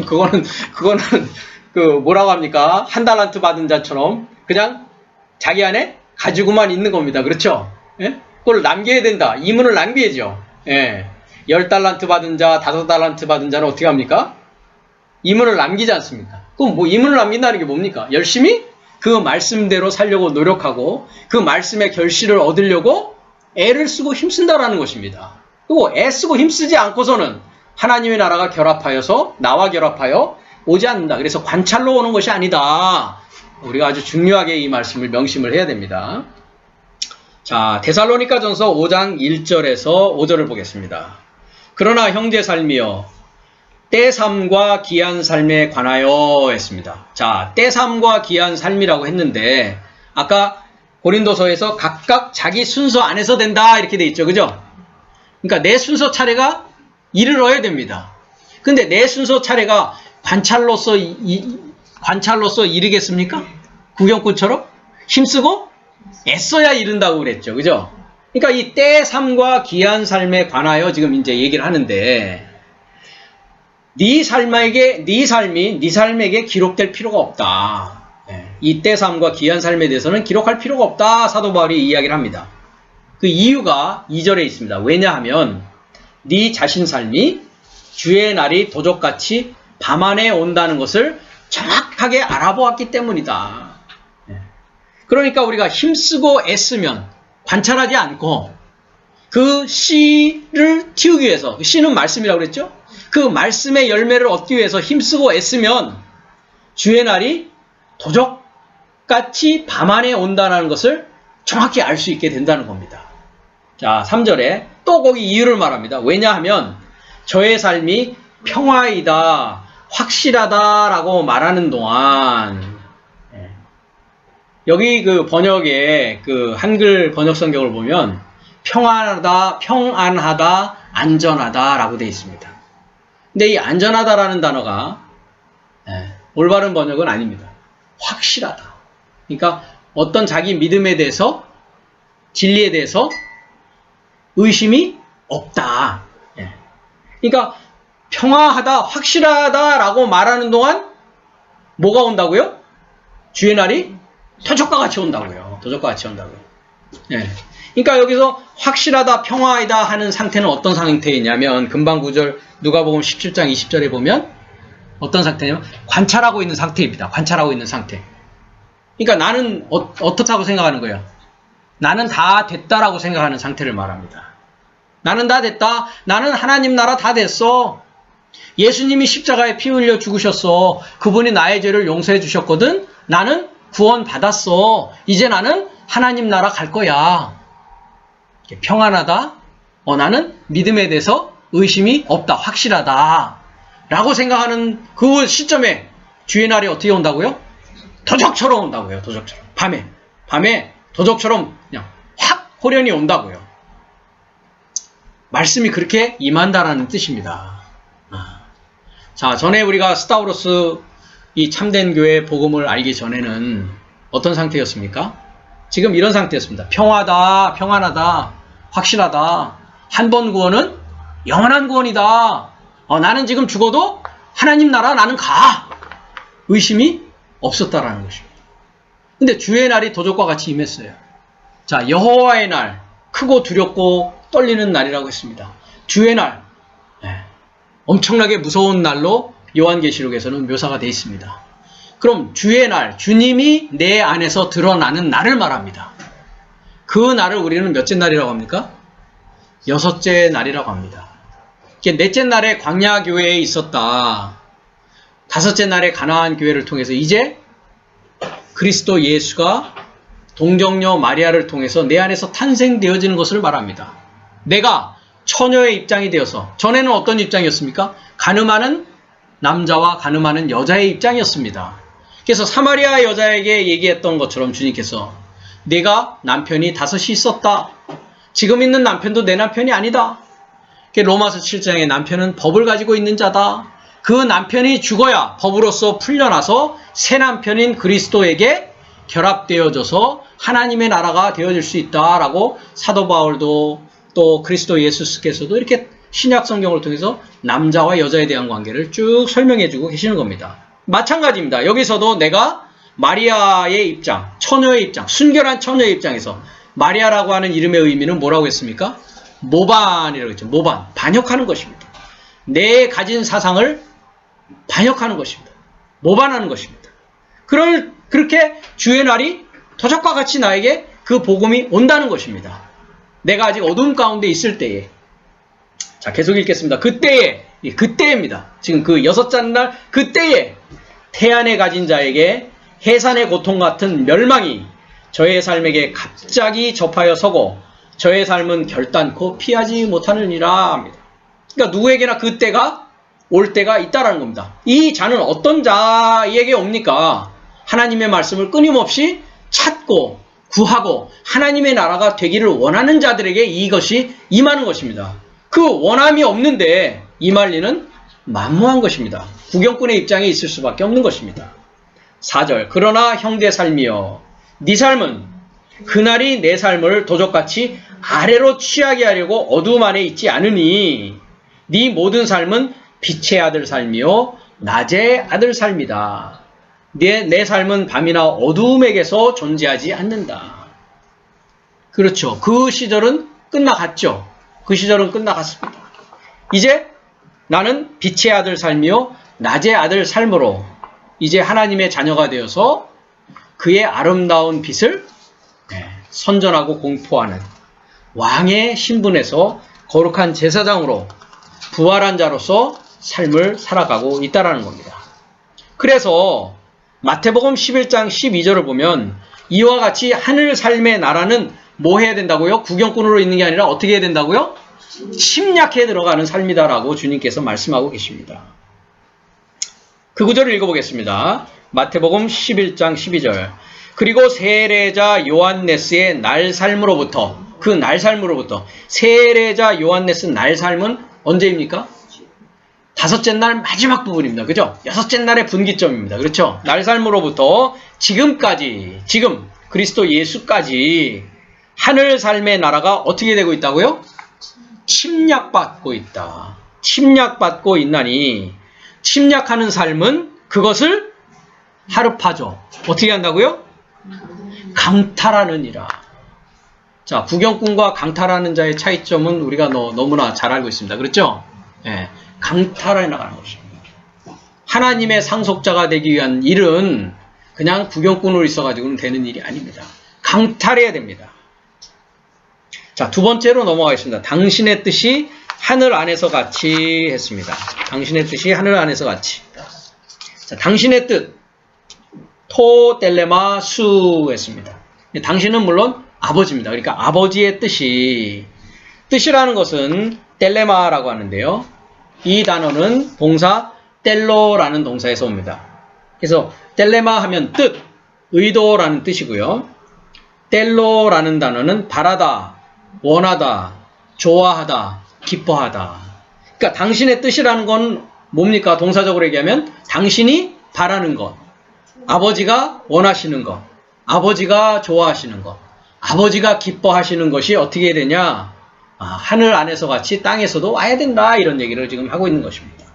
그거는 그 뭐라고 합니까? 한 달란트 받은 자처럼 그냥 자기 안에 가지고만 있는 겁니다. 그렇죠? 예? 그걸 남겨야 된다. 이문을 남겨야죠. 예. 10달란트 받은 자, 5달란트 받은 자는 어떻게 합니까? 이문을 남기지 않습니까? 그럼 뭐 이문을 남긴다는 게 뭡니까? 열심히 그 말씀대로 살려고 노력하고 그 말씀의 결실을 얻으려고 애를 쓰고 힘쓴다라는 것입니다. 그리고 애쓰고 힘쓰지 않고서는 하나님의 나라가 결합하여서 나와 결합하여 오지 않는다. 그래서 관찰로 오는 것이 아니다. 우리가 아주 중요하게 이 말씀을 명심을 해야 됩니다. 자, 데살로니가전서 5장 1절에서 5절을 보겠습니다. 그러나 형제 삶이여 때삼과 귀한 삶에 관하여 했습니다. 자, 때삼과 귀한 삶이라고 했는데 아까 고린도서에서 각각 자기 순서 안에서 된다 이렇게 돼 있죠. 그죠? 그러니까 내 순서 차례가 이르러야 됩니다. 근데 내 순서 차례가 관찰로서 이르겠습니까? 구경꾼처럼 힘쓰고 애써야 이른다고 그랬죠. 그죠? 그러니까 이 때삼과 귀한 삶에 관하여 지금 이제 얘기를 하는데 네 삶에게 기록될 필요가 없다. 이 때삼과 귀한 삶에 대해서는 기록할 필요가 없다. 사도 바울이 이야기를 합니다. 그 이유가 2절에 있습니다. 왜냐하면 네 자신 삶이 주의 날이 도적같이 밤안에 온다는 것을 정확하게 알아보았기 때문이다. 그러니까 우리가 힘쓰고 애쓰면 관찰하지 않고 그 씨를 틔우기 위해서, 씨는 말씀이라고 그랬죠? 그 말씀의 열매를 얻기 위해서 힘쓰고 애쓰면 주의 날이 도적같이 밤안에 온다는 것을 정확히 알 수 있게 된다는 겁니다. 자, 3절에 또 거기 이유를 말합니다. 왜냐하면 저의 삶이 평화이다, 확실하다라고 말하는 동안, 여기 그 번역에 그 한글 번역 성경을 보면 평안하다, 평안하다, 안전하다라고 되어 있습니다. 근데 이 안전하다라는 단어가 올바른 번역은 아닙니다. 확실하다. 그러니까 어떤 자기 믿음에 대해서, 진리에 대해서 의심이 없다. 그러니까 평화하다, 확실하다라고 말하는 동안 뭐가 온다고요? 주의 날이 도적과 같이 온다고요. 도적과 같이 온다고요. 그러니까 여기서 확실하다, 평화이다 하는 상태는 어떤 상태이냐면, 금방 구절 누가복음 17장 20절에 보면 어떤 상태냐면 관찰하고 있는 상태입니다. 관찰하고 있는 상태. 그러니까 나는 어떻다고 생각하는 거예요? 나는 다 됐다라고 생각하는 상태를 말합니다. 나는 다 됐다. 나는 하나님 나라 다 됐어. 예수님이 십자가에 피 흘려 죽으셨어. 그분이 나의 죄를 용서해 주셨거든. 나는 구원 받았어. 이제 나는 하나님 나라 갈 거야. 평안하다. 나는 믿음에 대해서 의심이 없다. 확실하다. 라고 생각하는 그 시점에 주의 날이 어떻게 온다고요? 도적처럼 온다고요. 도적처럼. 밤에 도적처럼 그냥 확 호련히 온다고요. 말씀이 그렇게 임한다라는 뜻입니다. 자, 전에 우리가 스타우로스 이 참된 교회 복음을 알기 전에는 어떤 상태였습니까? 지금 이런 상태였습니다. 평화다, 평안하다, 확실하다. 한 번 구원은 영원한 구원이다. 나는 지금 죽어도 하나님 나라 나는 가. 의심이 없었다라는 것입니다. 근데 주의 날이 도적과 같이 임했어요. 자, 여호와의 날, 크고 두렵고 떨리는 날이라고 했습니다. 주의 날, 엄청나게 무서운 날로 요한계시록에서는 묘사가 되어 있습니다. 그럼 주의 날, 주님이 내 안에서 드러나는 날을 말합니다. 그 날을 우리는 몇째 날이라고 합니까? 6째 날이라고 합니다. 넷째 날에 광야 교회에 있었다. 5째 날에 가나안 교회를 통해서 이제 그리스도 예수가 동정녀 마리아를 통해서 내 안에서 탄생되어지는 것을 말합니다. 내가 처녀의 입장이 되어서, 전에는 어떤 입장이었습니까? 가늠하는 남자와 가늠하는 여자의 입장이었습니다. 그래서 사마리아 여자에게 얘기했던 것처럼 주님께서 내가 남편이 5이 있었다. 지금 있는 남편도 내 남편이 아니다. 로마서 7장에 남편은 법을 가지고 있는 자다. 그 남편이 죽어야 법으로서 풀려나서 새 남편인 그리스도에게 결합되어져서 하나님의 나라가 되어질 수 있다라고 사도 바울도 또 그리스도 예수께서도 이렇게 신약 성경을 통해서 남자와 여자에 대한 관계를 쭉 설명해주고 계시는 겁니다. 마찬가지입니다. 여기서도 내가 마리아의 입장, 처녀의 입장, 순결한 처녀의 입장에서, 마리아라고 하는 이름의 의미는 뭐라고 했습니까? 모반이라고 했죠. 모반, 반역하는 것입니다. 내 가진 사상을 반역하는 것입니다. 모반하는 것입니다. 그렇게 주의 날이 도적과 같이 나에게 그 복음이 온다는 것입니다. 내가 아직 어둠 가운데 있을 때에. 자, 계속 읽겠습니다. 그때입니다. 지금 그 6째 날 그때에 태안에 가진 자에게 해산의 고통 같은 멸망이 저의 삶에게 갑자기 접하여 서고 저의 삶은 결단코 피하지 못하느니라 합니다. 그러니까 누구에게나 그때가 올 때가 있다라는 겁니다. 이 자는 어떤 자에게 옵니까? 하나님의 말씀을 끊임없이 찾고 구하고 하나님의 나라가 되기를 원하는 자들에게 이것이 임하는 것입니다. 그 원함이 없는데 임할 리는 만무한 것입니다. 구경꾼의 입장에 있을 수밖에 없는 것입니다. 4절, 그러나 형제 삶이여 네 삶은 그날이 내 삶을 도적같이 아래로 취하게 하려고 어두움 안에 있지 않으니 네 모든 삶은 빛의 아들 삶이요 낮의 아들 삶이다. 내 삶은 밤이나 어두움에게서 존재하지 않는다. 그렇죠. 그 시절은 끝나갔죠. 그 시절은 끝나갔습니다. 이제 나는 빛의 아들 삶이요 낮의 아들 삶으로 이제 하나님의 자녀가 되어서 그의 아름다운 빛을 선전하고 공포하는, 왕의 신분에서 거룩한 제사장으로 부활한 자로서 삶을 살아가고 있다라는 겁니다. 그래서 마태복음 11장 12절을 보면 이와 같이 하늘 삶의 나라는 뭐 해야 된다고요? 구경꾼으로 있는 게 아니라 어떻게 해야 된다고요? 침략해 들어가는 삶이다라고 주님께서 말씀하고 계십니다. 그 구절을 읽어보겠습니다. 마태복음 11장 12절. 그리고 세례자 요한네스의 날삶으로부터, 그 날삶으로부터, 세례자 요한네스 날삶은 언제입니까? 다섯째 날 마지막 부분입니다. 그죠? 여섯째 날의 분기점입니다. 그렇죠? 날삶으로부터 지금까지, 지금 그리스도 예수까지 하늘 삶의 나라가 어떻게 되고 있다고요? 침략받고 있다. 침략받고 있나니 침략하는 삶은 그것을 하르파죠. 어떻게 한다고요? 강탈하느니라. 자, 구경꾼과 강탈하는 자의 차이점은 우리가 너무나 잘 알고 있습니다. 그렇죠? 예, 강탈해 나가는 것입니다. 하나님의 상속자가 되기 위한 일은 그냥 구경꾼으로 있어가지고는 되는 일이 아닙니다. 강탈해야 됩니다. 자, 두 번째로 넘어가겠습니다. 당신의 뜻이 하늘 안에서 같이 했습니다. 당신의 뜻이 하늘 안에서 같이. 자, 당신의 뜻. 토 텔레마 수 했습니다. 당신은 물론 아버지입니다. 그러니까 아버지의 뜻이라는 것은 텔레마라고 하는데요. 이 단어는 동사 텔로라는 동사에서 옵니다. 그래서 텔레마 하면 뜻, 의도라는 뜻이고요. 텔로라는 단어는 바라다, 원하다, 좋아하다, 기뻐하다. 그러니까 당신의 뜻이라는 건 뭡니까? 동사적으로 얘기하면 당신이 바라는 것, 아버지가 원하시는 것, 아버지가 좋아하시는 것, 아버지가 기뻐하시는 것이 어떻게 되냐? 하늘 안에서 같이 땅에서도 와야 된다. 이런 얘기를 지금 하고 있는 것입니다.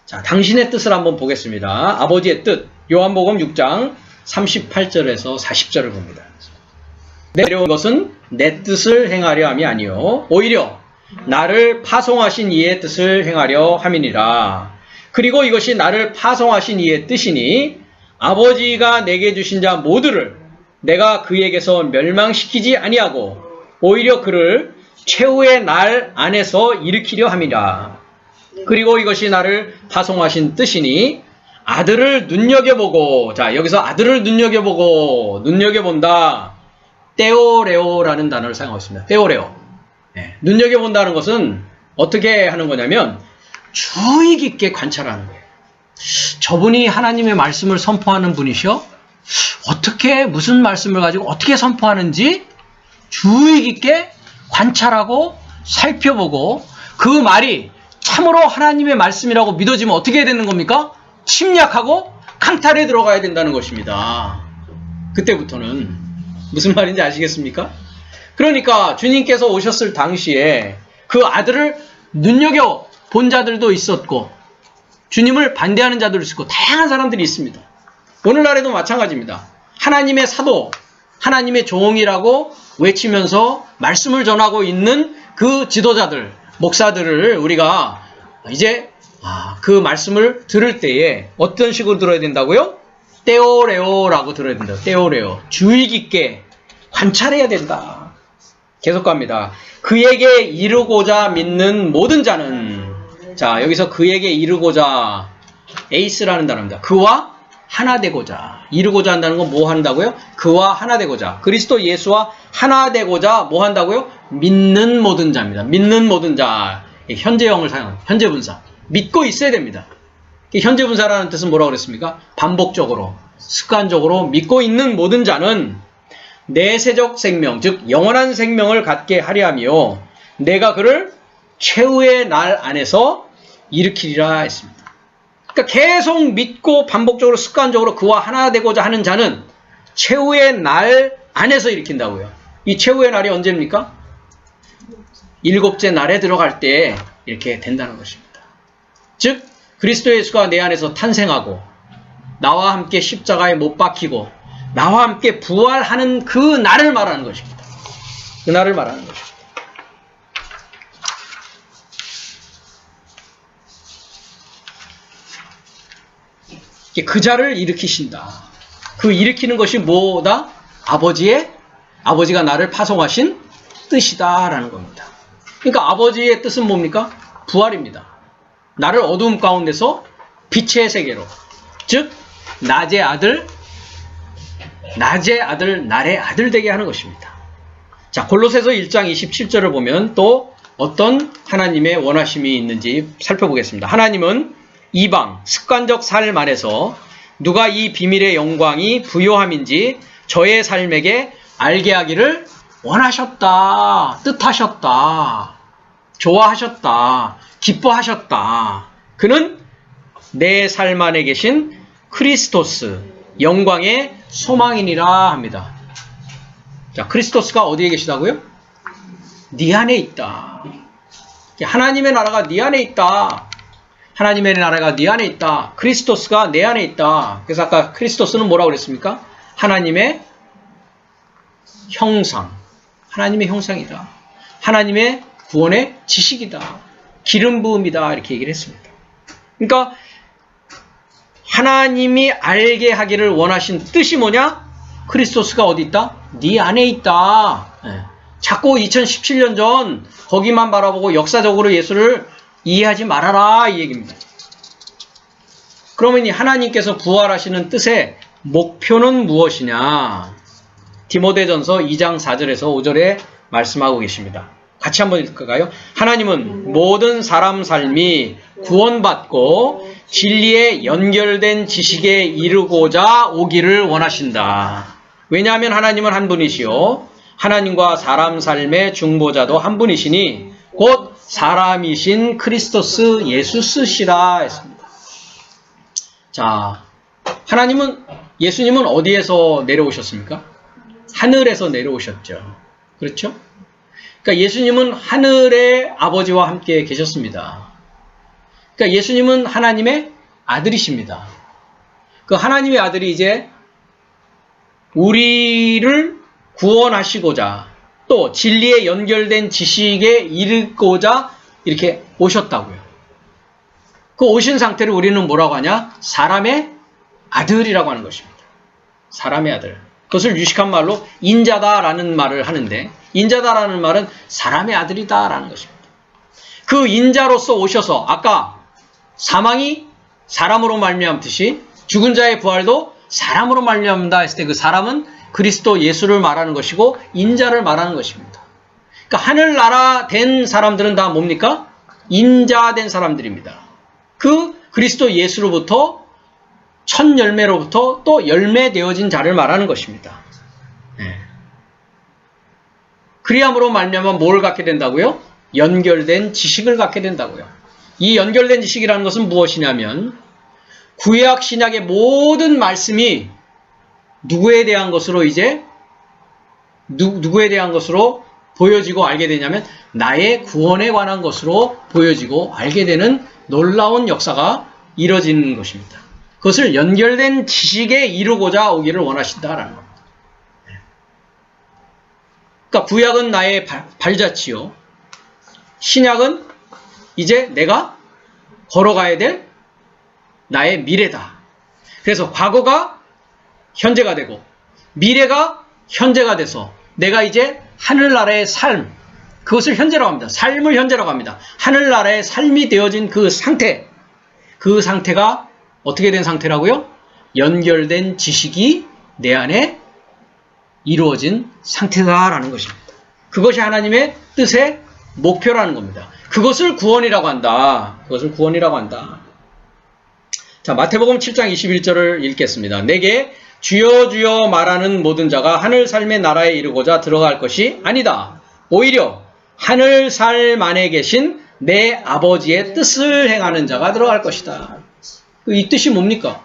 자, 당신의 뜻을 한번 보겠습니다. 아버지의 뜻. 요한복음 6장 38절에서 40절을 봅니다. 내려온 것은 내 뜻을 행하려 함이 아니요 오히려 나를 파송하신 이의 뜻을 행하려 함이니라. 그리고 이것이 나를 파송하신 이의 뜻이니 아버지가 내게 주신 자 모두를 내가 그에게서 멸망시키지 아니하고 오히려 그를 최후의 날 안에서 일으키려 함이라. 그리고 이것이 나를 파송하신 뜻이니 아들을 눈여겨보고, 자, 여기서 아들을 눈여겨본다. 떼오레오라는 단어를 사용하고 있습니다. 떼오레오. 네, 눈여겨본다는 것은 어떻게 하는 거냐면 주의 깊게 관찰하는 거예요. 저분이 하나님의 말씀을 선포하는 분이셔? 어떻게, 무슨 말씀을 가지고 어떻게 선포하는지 주의 깊게 관찰하고 살펴보고 그 말이 참으로 하나님의 말씀이라고 믿어지면 어떻게 해야 되는 겁니까? 침략하고 강탈에 들어가야 된다는 것입니다. 그때부터는 무슨 말인지 아시겠습니까? 그러니까 주님께서 오셨을 당시에 그 아들을 눈여겨본 자들도 있었고 주님을 반대하는 자들도 있었고 다양한 사람들이 있습니다. 오늘날에도 마찬가지입니다. 하나님의 사도, 하나님의 종이라고 외치면서 말씀을 전하고 있는 그 지도자들, 목사들을 우리가 이제 그 말씀을 들을 때에 어떤 식으로 들어야 된다고요? 떼오레오라고 들어야 된다. 떼오레오. 주의 깊게 관찰해야 된다. 계속 갑니다. 그에게 이르고자 믿는 모든 자는, 자, 여기서 그에게 이르고자, 에이스라는 단어입니다. 그와 하나 되고자. 이르고자 한다는 건 뭐 한다고요? 그와 하나 되고자. 그리스도 예수와 하나 되고자 뭐 한다고요? 믿는 모든 자입니다. 믿는 모든 자. 현재형을 사용합니다. 현재 분사. 믿고 있어야 됩니다. 현재 분사라는 뜻은 뭐라고 그랬습니까? 반복적으로, 습관적으로 믿고 있는 모든 자는 내세적 생명, 즉 영원한 생명을 갖게 하려 하며 내가 그를 최후의 날 안에서 일으키리라 했습니다. 그러니까 계속 믿고 반복적으로 습관적으로 그와 하나 되고자 하는 자는 최후의 날 안에서 일으킨다고요. 이 최후의 날이 언제입니까? 일곱째 날에 들어갈 때 이렇게 된다는 것입니다. 즉 그리스도 예수가 내 안에서 탄생하고 나와 함께 십자가에 못 박히고 나와 함께 부활하는 그 날을 말하는 것입니다. 그 날을 말하는 것입니다. 그 자를 일으키신다. 그 일으키는 것이 뭐다? 아버지가 나를 파송하신 뜻이다라는 겁니다. 그러니까 아버지의 뜻은 뭡니까? 부활입니다. 나를 어두움 가운데서 빛의 세계로, 즉 낮의 아들, 날의 아들 되게 하는 것입니다. 자, 골로새서 1장 27절을 보면 또 어떤 하나님의 원하심이 있는지 살펴보겠습니다. 하나님은 이방, 습관적 삶 안에서 누가 이 비밀의 영광이 부요함인지 저의 삶에게 알게 하기를 원하셨다, 뜻하셨다, 좋아하셨다, 기뻐하셨다. 그는 내 삶 안에 계신 크리스토스, 영광의 소망이니라 합니다. 자, 크리스토스가 어디에 계시다고요? 네 안에 있다. 하나님의 나라가 네 안에 있다. 하나님의 나라가 네 안에 있다. 크리스토스가 내 안에 있다. 그래서 아까 크리스토스는 뭐라고 그랬습니까? 하나님의 형상. 하나님의 형상이다. 하나님의 구원의 지식이다. 기름 부음이다. 이렇게 얘기를 했습니다. 그러니까 하나님이 알게 하기를 원하신 뜻이 뭐냐? 크리스토스가 어디 있다? 네 안에 있다. 자꾸 2017년 전 거기만 바라보고 역사적으로 예수를 이해하지 말아라 이 얘기입니다. 그러면 이 하나님께서 부활하시는 뜻의 목표는 무엇이냐? 디모데전서 2장 4절에서 5절에 말씀하고 계십니다. 같이 한번 읽을까요? 하나님은 모든 사람 삶이 구원받고 진리에 연결된 지식에 이르고자 오기를 원하신다. 왜냐하면 하나님은 한 분이시요 하나님과 사람 삶의 중보자도 한 분이시니 곧 사람이신 크리스토스 예수 쓰시라 했습니다. 자, 예수님은 어디에서 내려오셨습니까? 하늘에서 내려오셨죠. 그렇죠? 그러니까 예수님은 하늘의 아버지와 함께 계셨습니다. 그러니까 예수님은 하나님의 아들이십니다. 그 하나님의 아들이 이제 우리를 구원하시고자 또 진리에 연결된 지식에 이르고자 이렇게 오셨다고요. 그 오신 상태를 우리는 뭐라고 하냐? 사람의 아들이라고 하는 것입니다. 사람의 아들. 그것을 유식한 말로 인자다라는 말을 하는데 인자다라는 말은 사람의 아들이다라는 것입니다. 그 인자로서 오셔서 아까 사망이 사람으로 말미암듯이 죽은 자의 부활도 사람으로 말미암다 했을 때 그 사람은 그리스도 예수를 말하는 것이고 인자를 말하는 것입니다. 그러니까 하늘나라 된 사람들은 다 뭡니까? 인자된 사람들입니다. 그 그리스도 예수로부터 첫 열매로부터 또 열매 되어진 자를 말하는 것입니다. 그리함으로 말미암아 뭘 갖게 된다고요? 연결된 지식을 갖게 된다고요. 이 연결된 지식이라는 것은 무엇이냐면 구약 신약의 모든 말씀이 누구에 대한 것으로 이제 누구에 대한 것으로 보여지고 알게 되냐면 나의 구원에 관한 것으로 보여지고 알게 되는 놀라운 역사가 이뤄지는 것입니다. 그것을 연결된 지식에 이루고자 오기를 원하신다라는 겁니다. 그러니까 구약은 나의 발자취요. 신약은 이제 내가 걸어가야 될 나의 미래다. 그래서 과거가 현재가 되고 미래가 현재가 돼서 내가 이제 하늘나라의 삶, 그것을 현재라고 합니다. 삶을 현재라고 합니다. 하늘나라의 삶이 되어진 그 상태가 어떻게 된 상태라고요? 연결된 지식이 내 안에 이루어진 상태다라는 것입니다. 그것이 하나님의 뜻의 목표라는 겁니다. 그것을 구원이라고 한다. 그것을 구원이라고 한다. 자, 마태복음 7장 21절을 읽겠습니다. 내게 주여 주여 말하는 모든 자가 하늘 삶의 나라에 이르고자 들어갈 것이 아니다. 오히려 하늘 삶 안에 계신 내 아버지의 뜻을 행하는 자가 들어갈 것이다. 이 뜻이 뭡니까?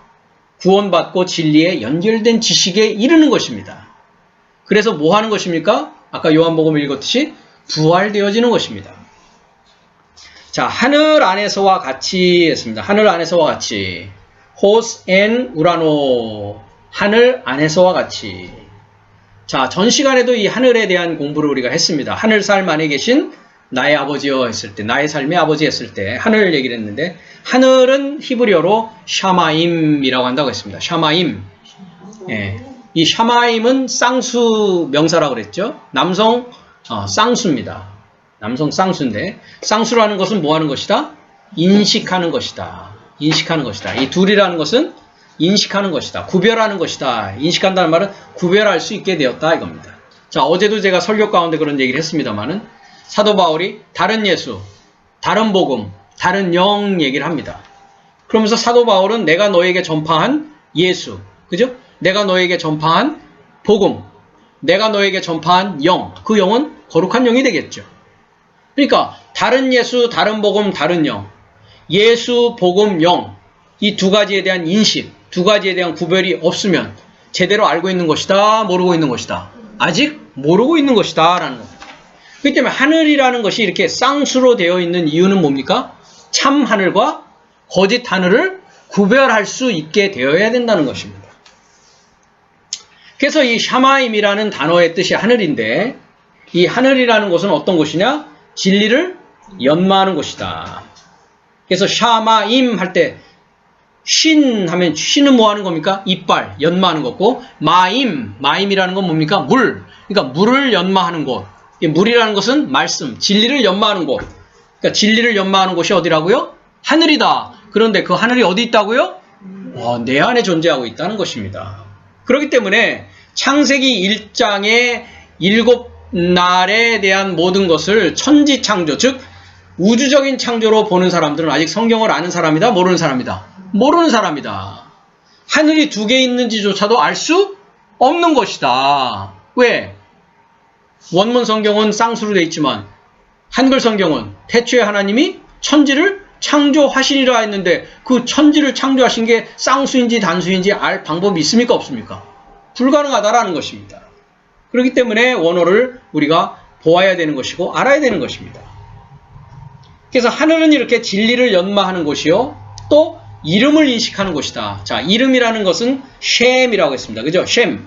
구원받고 진리에 연결된 지식에 이르는 것입니다. 그래서 뭐 하는 것입니까? 아까 요한복음 읽었듯이 부활되어지는 것입니다. 자, 하늘 안에서와 같이 했습니다. 하늘 안에서와 같이. 호스 앤 우라노. 하늘 안에서와 같이. 자, 전 시간에도 이 하늘에 대한 공부를 우리가 했습니다. 하늘 삶 안에 계신 나의 아버지여 했을 때, 나의 삶의 아버지 했을 때 하늘 얘기를 했는데, 하늘은 히브리어로 샤마임이라고 한다고 했습니다. 샤마임. 예. 이 샤마임은 쌍수 명사라고 그랬죠. 남성 쌍수입니다. 남성 쌍수인데 쌍수라는 것은 뭐 하는 것이다? 인식하는 것이다. 인식하는 것이다. 이 둘이라는 것은 인식하는 것이다. 구별하는 것이다. 인식한다는 말은 구별할 수 있게 되었다 이겁니다. 자, 어제도 제가 설교 가운데 그런 얘기를 했습니다만은 사도 바울이 다른 예수, 다른 복음, 다른 영 얘기를 합니다. 그러면서 사도 바울은 내가 너에게 전파한 예수, 그죠? 내가 너에게 전파한 복음, 내가 너에게 전파한 영, 그 영은 거룩한 영이 되겠죠. 그러니까 다른 예수, 다른 복음, 다른 영, 예수, 복음, 영, 이 두 가지에 대한 인식, 두 가지에 대한 구별이 없으면 제대로 알고 있는 것이다, 모르고 있는 것이다. 아직 모르고 있는 것이다 라는 겁니다. 그렇기 때문에 하늘이라는 것이 이렇게 쌍수로 되어 있는 이유는 뭡니까? 참 하늘과 거짓 하늘을 구별할 수 있게 되어야 된다는 것입니다. 그래서 이 샤마임이라는 단어의 뜻이 하늘인데 이 하늘이라는 곳은 어떤 곳이냐? 진리를 연마하는 곳이다. 그래서 샤마임 할 때 신 하면 신은 뭐 하는 겁니까? 이빨, 연마하는 거고 마임이라는 건 뭡니까? 물. 그러니까 물을 연마하는 곳. 물이라는 것은 말씀, 진리를 연마하는 곳. 그러니까 진리를 연마하는 곳이 어디라고요? 하늘이다. 그런데 그 하늘이 어디 있다고요? 내 안에 존재하고 있다는 것입니다. 그렇기 때문에 창세기 1장의 7날에 대한 모든 것을 천지창조, 즉 우주적인 창조로 보는 사람들은 아직 성경을 아는 사람이다, 모르는 사람이다? 모르는 사람이다. 하늘이 두 개 있는지조차도 알 수 없는 것이다. 왜? 원문 성경은 쌍수로 되어 있지만 한글 성경은 태초에 하나님이 천지를 창조하시리라 했는데 그 천지를 창조하신 게 쌍수인지 단수인지 알 방법이 있습니까? 없습니까? 불가능하다라는 것입니다. 그렇기 때문에 원어를 우리가 보아야 되는 것이고 알아야 되는 것입니다. 그래서 하늘은 이렇게 진리를 연마하는 곳이요. 또 이름을 인식하는 곳이다. 자, 이름이라는 것은 쉔이라고 했습니다. 그죠? 쉔.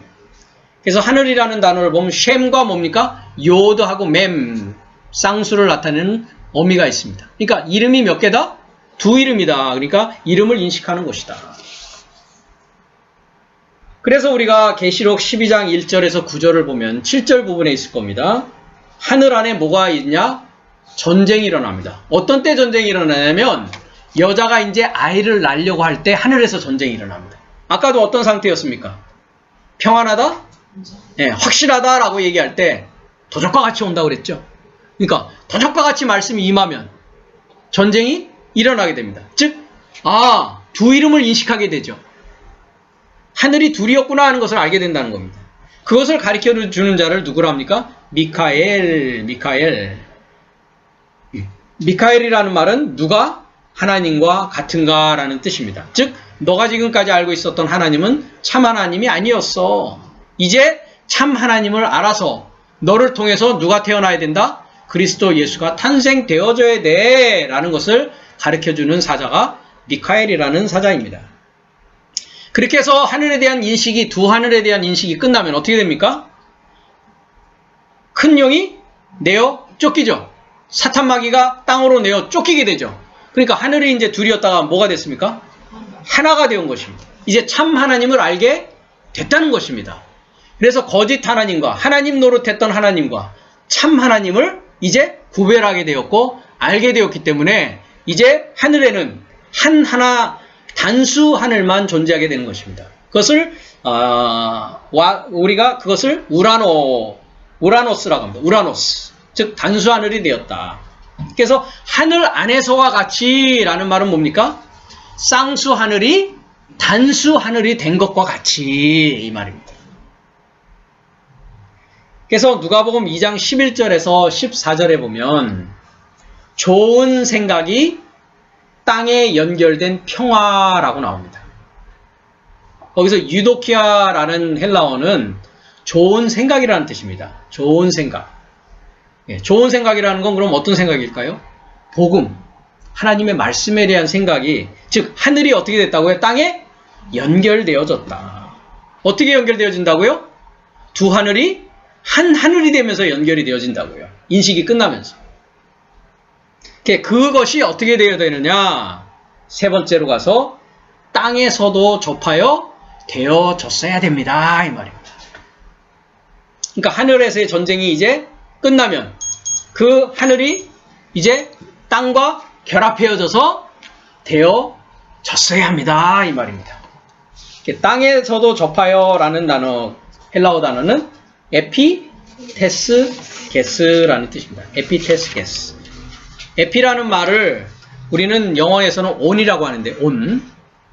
그래서 하늘이라는 단어를 보면 쉔과 뭡니까? 요드하고 맴, 쌍수를 나타내는 어미가 있습니다. 그러니까 이름이 몇 개다? 두 이름이다. 그러니까 이름을 인식하는 곳이다. 그래서 우리가 계시록 12장 1절에서 9절을 보면 7절 부분에 있을 겁니다. 하늘 안에 뭐가 있냐? 전쟁이 일어납니다. 어떤 때 전쟁이 일어나냐면 여자가 이제 아이를 낳으려고 할 때 하늘에서 전쟁이 일어납니다. 아까도 어떤 상태였습니까? 평안하다? 네, 확실하다라고 얘기할 때 도적과 같이 온다고 그랬죠. 그러니까 도적과 같이 말씀이 임하면 전쟁이 일어나게 됩니다. 즉, 두 이름을 인식하게 되죠. 하늘이 둘이었구나 하는 것을 알게 된다는 겁니다. 그것을 가르쳐 주는 자를 누구라 합니까? 미카엘이라는 말은 누가 하나님과 같은가 라는 뜻입니다. 즉 너가 지금까지 알고 있었던 하나님은 참 하나님이 아니었어. 이제 참 하나님을 알아서 너를 통해서 누가 태어나야 된다? 그리스도 예수가 탄생되어져야 돼 라는 것을 가르쳐주는 사자가 미카엘이라는 사자입니다. 그렇게 해서 하늘에 대한 인식이, 두 하늘에 대한 인식이 끝나면 어떻게 됩니까? 큰 영이 내어 쫓기죠. 사탄 마귀가 땅으로 내어 쫓기게 되죠. 그러니까 하늘이 이제 둘이었다가 뭐가 됐습니까? 하나가 되온 것입니다. 이제 참 하나님을 알게 됐다는 것입니다. 그래서 거짓 하나님과 하나님 노릇했던 하나님과 참 하나님을 이제 구별하게 되었고 알게 되었기 때문에 이제 하늘에는 하나 단수 하늘만 존재하게 되는 것입니다. 그것을 우리가 그것을 우라노스라고 합니다. 우라노스, 즉 단수 하늘이 되었다. 그래서 하늘 안에서와 같이라는 말은 뭡니까? 쌍수 하늘이 단수 하늘이 된 것과 같이 이 말입니다. 그래서 누가복음 2장 11절에서 14절에 보면 좋은 생각이 땅에 연결된 평화라고 나옵니다. 거기서 유도키아라는 헬라어는 좋은 생각이라는 뜻입니다. 좋은 생각. 좋은 생각이라는 건 그럼 어떤 생각일까요? 복음, 하나님의 말씀에 대한 생각이, 즉 하늘이 어떻게 됐다고요? 땅에 연결되어졌다. 어떻게 연결되어진다고요? 두 하늘이 한 하늘이 되면서 연결이 되어진다고요. 인식이 끝나면서. 그것이 어떻게 되어야 되느냐? 세 번째로 가서 땅에서도 접하여 되어졌어야 됩니다. 이 말입니다. 그러니까 하늘에서의 전쟁이 이제 끝나면 그 하늘이 이제 땅과 결합해져서 되어졌어야 합니다. 이 말입니다. 땅에서도 접하여라는 단어, 헬라어 단어는 에피테스게스라는 뜻입니다. 에피테스게스. 에피라는 말을 우리는 영어에서는 온이라고 하는데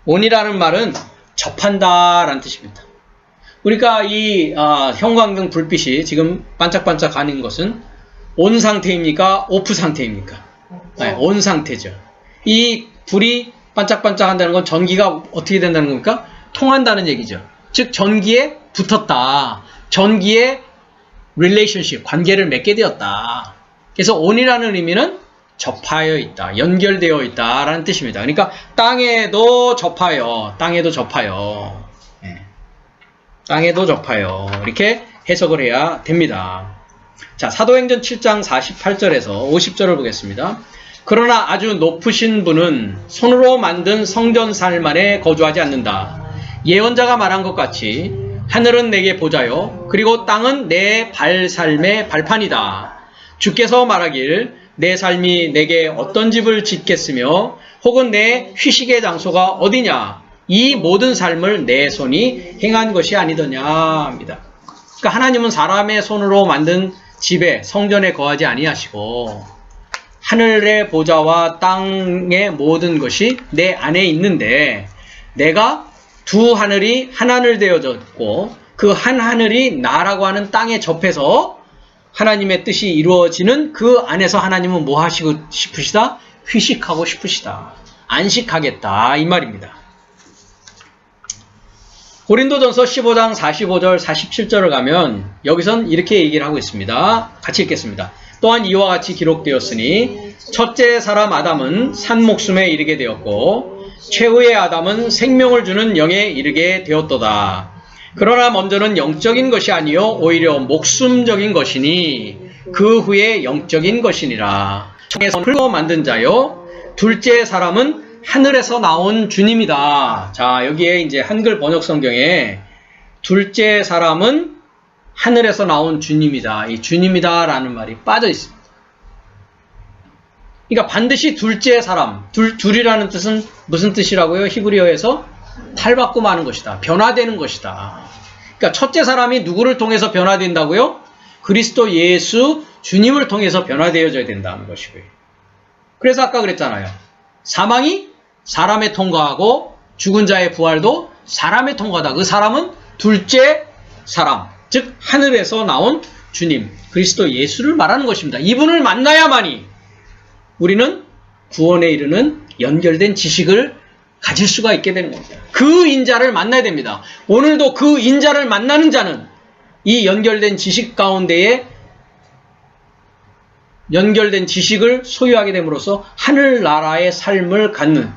온이라는 말은 접한다라는 뜻입니다. 그러니까 이 형광등 불빛이 지금 반짝반짝하는 것은 온 상태입니까? 오프 상태입니까? 네, 온 상태죠. 이 불이 반짝반짝한다는 건 전기가 어떻게 된다는 겁니까? 통한다는 얘기죠. 즉 전기에 붙었다. 전기에 relationship, 관계를 맺게 되었다. 그래서 온이라는 의미는 접하여 있다, 연결되어 있다라는 뜻입니다. 그러니까 땅에도 접하여, 땅에도 접하여, 땅에도 접하여 이렇게 해석을 해야 됩니다. 자, 사도행전 7장 48절에서 50절을 보겠습니다. 그러나 아주 높으신 분은 손으로 만든 성전살 안에 거주하지 않는다. 예언자가 말한 것 같이 하늘은 내게 보좌요 그리고 땅은 내 발삶의 발판이다. 주께서 말하길 내 삶이 내게 어떤 집을 짓겠으며 혹은 내 휴식의 장소가 어디냐. 이 모든 삶을 내 손이 행한 것이 아니더냐 합니다. 그러니까 하나님은 사람의 손으로 만든 집에 성전에 거하지 아니하시고 하늘의 보좌와 땅의 모든 것이 내 안에 있는데 내가 두 하늘이 한 하늘 되어졌고 그 한 하늘이 나라고 하는 땅에 접해서 하나님의 뜻이 이루어지는 그 안에서 하나님은 뭐 하시고 싶으시다? 휴식하고 싶으시다. 안식하겠다 이 말입니다. 고린도전서 15장 45절 47절을 가면 여기선 이렇게 얘기를 하고 있습니다. 같이 읽겠습니다. 또한 이와 같이 기록되었으니 첫째 사람 아담은 산 목숨에 이르게 되었고 최후의 아담은 생명을 주는 영에 이르게 되었도다. 그러나 먼저는 영적인 것이 아니요 오히려 목숨적인 것이니 그 후에 영적인 것이니라. 천에서 풀고 만든 자요 둘째 사람은 하늘에서 나온 주님이다. 자, 여기에 이제 한글 번역 성경에 둘째 사람은 하늘에서 나온 주님이다. 이 주님이다라는 말이 빠져 있습니다. 그러니까 반드시 둘째 사람, 둘이라는 뜻은 무슨 뜻이라고요? 히브리어에서 탈바꿈 하는 것이다. 변화되는 것이다. 그러니까 첫째 사람이 누구를 통해서 변화된다고요? 그리스도 예수 주님을 통해서 변화되어져야 된다는 것이고요. 그래서 아까 그랬잖아요. 사망이 사람에 통과하고 죽은 자의 부활도 사람에 통과하다. 그 사람은 둘째 사람, 즉 하늘에서 나온 주님, 그리스도 예수를 말하는 것입니다. 이분을 만나야만이 우리는 구원에 이르는 연결된 지식을 가질 수가 있게 되는 겁니다. 그 인자를 만나야 됩니다. 오늘도 그 인자를 만나는 자는 이 연결된 지식 가운데에 연결된 지식을 소유하게 됨으로써 하늘나라의 삶을 갖는,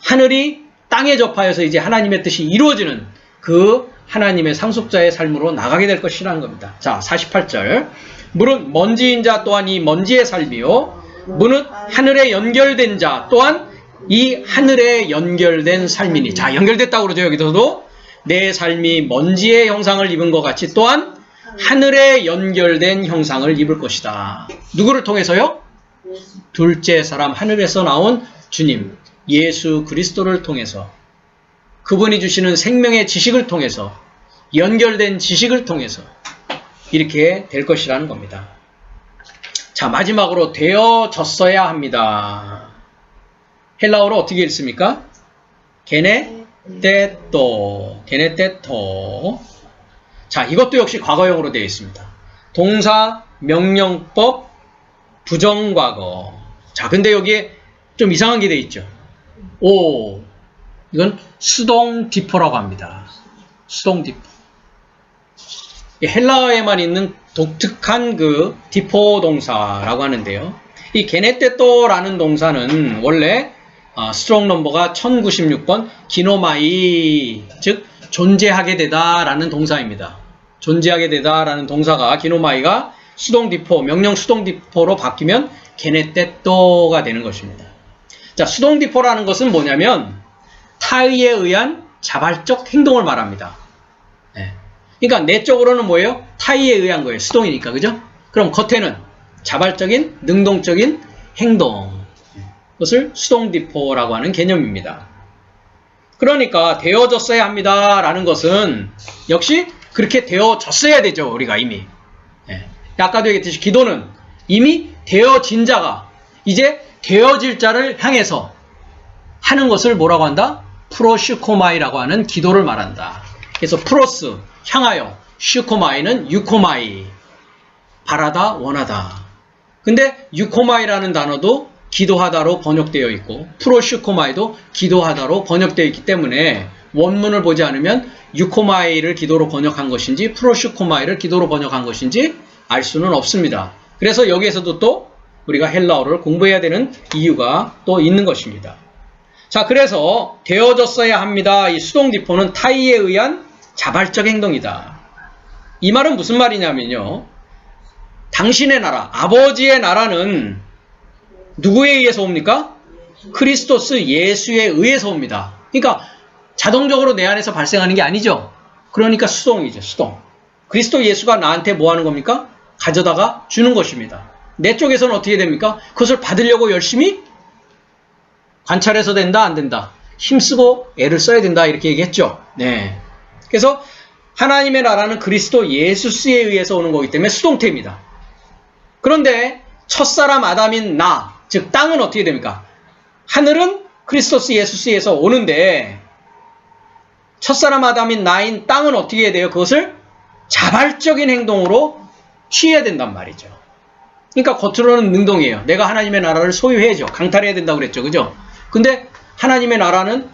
하늘이 땅에 접하여서 이제 하나님의 뜻이 이루어지는 그 하나님의 상속자의 삶으로 나가게 될 것이라는 겁니다. 자, 48절. 물은 먼지인 자 또한 이 먼지의 삶이요 무릇 하늘에 연결된 자 또한 이 하늘에 연결된 삶이니. 자, 연결됐다고 그러죠. 여기서도 내 삶이 먼지의 형상을 입은 것 같이 또한 하늘에 연결된 형상을 입을 것이다. 누구를 통해서요? 둘째 사람, 하늘에서 나온 주님 예수 그리스도를 통해서, 그분이 주시는 생명의 지식을 통해서, 연결된 지식을 통해서 이렇게 될 것이라는 겁니다. 자, 마지막으로 되어졌어야 합니다. 헬라어로 어떻게 읽습니까? 게네테토. 자, 이것도 역시 과거형으로 되어 있습니다. 동사, 명령법, 부정과거. 자, 근데 여기에 좀 이상한 게 되어 있죠. 오, 이건 수동디포라고 합니다. 수동디포. 헬라어에만 있는 독특한 그 디포 동사라고 하는데요. 이 게네테토라는 동사는 원래 스트롱 넘버가 1096번 기노마이, 즉 존재하게 되다라는 동사입니다. 존재하게 되다라는 동사가 기노마이가 수동디포, 명령 수동디포로 바뀌면 게네테토가 되는 것입니다. 자, 수동디포라는 것은 뭐냐면 타의에 의한 자발적 행동을 말합니다. 네. 그러니까 내적으로는 뭐예요? 타의에 의한 거예요. 수동이니까, 그죠? 그럼 겉에는 자발적인, 능동적인 행동. 그것을 수동디포라고 하는 개념입니다. 그러니까 되어졌어야 합니다 라는 것은 역시 그렇게 되어졌어야 되죠. 우리가 이미. 아까도 얘기했듯이 기도는 이미 되어진 자가 이제 되어질 자를 향해서 하는 것을 뭐라고 한다? 프로슈코마이라고 하는 기도를 말한다. 그래서 프로스, 향하여, 슈코마이는 유코마이, 바라다, 원하다. 근데 유코마이라는 단어도 기도하다로 번역되어 있고 프로슈코마이도 기도하다로 번역되어 있기 때문에 원문을 보지 않으면 유코마이를 기도로 번역한 것인지 프로슈코마이를 기도로 번역한 것인지 알 수는 없습니다. 그래서 여기에서도 또 우리가 헬라어를 공부해야 되는 이유가 또 있는 것입니다. 자, 그래서 되어졌어야 합니다. 이 수동디포는 타이에 의한 자발적 행동이다. 이 말은 무슨 말이냐면요. 당신의 나라, 아버지의 나라는 누구에 의해서 옵니까? 크리스토스 예수에 의해서 옵니다. 그러니까 자동적으로 내 안에서 발생하는 게 아니죠. 그러니까 수동이죠. 수동. 그리스도 예수가 나한테 뭐 하는 겁니까? 가져다가 주는 것입니다. 내 쪽에서는 어떻게 됩니까? 그것을 받으려고 열심히 관찰해서 된다, 안 된다. 힘쓰고 애를 써야 된다. 이렇게 얘기했죠. 네. 그래서 하나님의 나라는 그리스도 예수스에 의해서 오는 거기 때문에 수동태입니다. 그런데 첫사람 아담인 나, 즉 땅은 어떻게 됩니까? 하늘은 크리스토스 예수스에서 오는데 첫사람 아담인 나인 땅은 어떻게 해야 돼요? 그것을 자발적인 행동으로 취해야 된단 말이죠. 그러니까 겉으로는 능동이에요. 내가 하나님의 나라를 소유해야죠. 강탈해야 된다고 그랬죠. 그죠? 근데 하나님의 나라는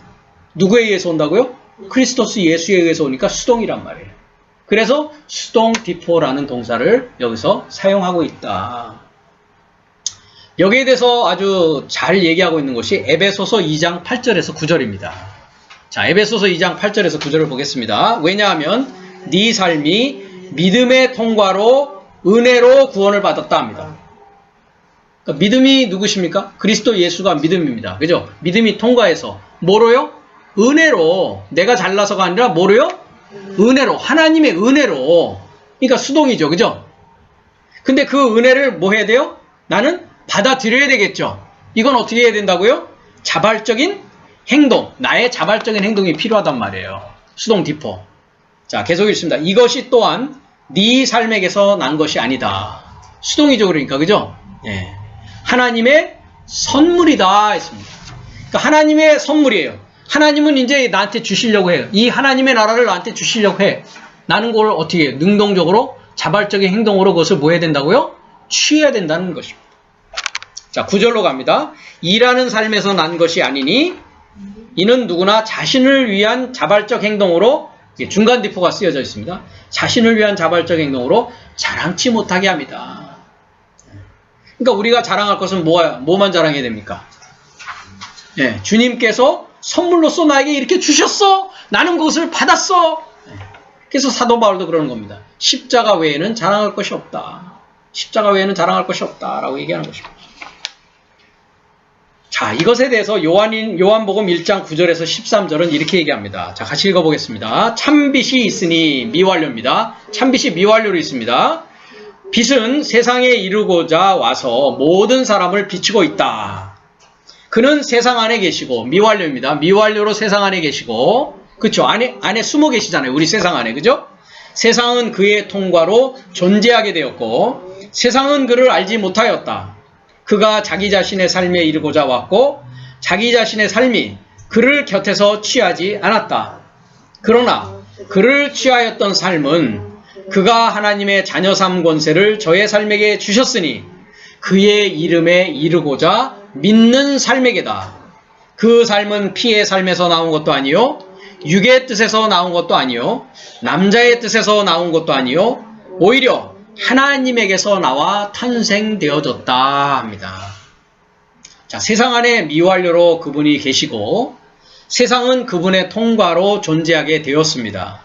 누구에 의해서 온다고요? 크리스토스 예수에 의해서 오니까 수동이란 말이에요. 그래서 수동디포라는 동사를 여기서 사용하고 있다. 여기에 대해서 아주 잘 얘기하고 있는 것이 에베소서 2장 8절에서 9절입니다. 자, 에베소서 2장 8절에서 9절을 보겠습니다. 왜냐하면 네 삶이 믿음의 통과로 은혜로 구원을 받았다 합니다. 그러니까 믿음이 누구십니까? 그리스도 예수가 믿음입니다. 그죠? 믿음이 통과해서 뭐로요? 은혜로. 내가 잘나서가 아니라 뭐로요? 은혜로. 하나님의 은혜로. 그러니까 수동이죠. 그죠? 근데 그 은혜를 뭐 해야 돼요? 나는 받아들여야 되겠죠. 이건 어떻게 해야 된다고요? 자발적인 행동. 나의 자발적인 행동이 필요하단 말이에요. 수동디포. 자, 계속 읽습니다. 이것이 또한 네 삶에게서 난 것이 아니다. 수동이죠. 그러니까. 그죠? 예. 하나님의 선물이다 했습니다. 그러니까 하나님의 선물이에요. 하나님은 이제 나한테 주시려고 해요. 이 하나님의 나라를 나한테 주시려고 해. 나는 그걸 어떻게 해요? 능동적으로 자발적인 행동으로 그것을 뭐 해야 된다고요? 취해야 된다는 것입니다. 자, 9절로 갑니다. 일하는 삶에서 난 것이 아니니 이는 누구나 자신을 위한 자발적 행동으로 중간 디포가 쓰여져 있습니다. 자신을 위한 자발적 행동으로 자랑치 못하게 합니다. 그러니까 우리가 자랑할 것은 뭐만 자랑해야 됩니까? 네, 주님께서 선물로서 나에게 이렇게 주셨어. 나는 그것을 받았어. 그래서 사도 바울도 그러는 겁니다. 십자가 외에는 자랑할 것이 없다. 십자가 외에는 자랑할 것이 없다라고 얘기하는 것입니다. 자, 이것에 대해서 요한복음 1장 9절에서 13절은 이렇게 얘기합니다. 자, 같이 읽어보겠습니다. 참빛이 있으니 미완료입니다. 참빛이 미완료로 있습니다. 빛은 세상에 이르고자 와서 모든 사람을 비추고 있다. 그는 세상 안에 계시고 미완료입니다. 미완료로 세상 안에 계시고 그쵸? 안에 숨어 계시잖아요. 우리 세상 안에. 그죠? 세상은 그의 통과로 존재하게 되었고 세상은 그를 알지 못하였다. 그가 자기 자신의 삶에 이르고자 왔고 자기 자신의 삶이 그를 곁에서 취하지 않았다. 그러나 그를 취하였던 삶은 그가 하나님의 자녀삼 권세를 저의 삶에게 주셨으니 그의 이름에 이르고자 믿는 삶에게다. 그 삶은 피의 삶에서 나온 것도 아니요 육의 뜻에서 나온 것도 아니요 남자의 뜻에서 나온 것도 아니요 오히려 하나님에게서 나와 탄생되어졌다 합니다. 자, 세상 안에 미완료로 그분이 계시고 세상은 그분의 통과로 존재하게 되었습니다.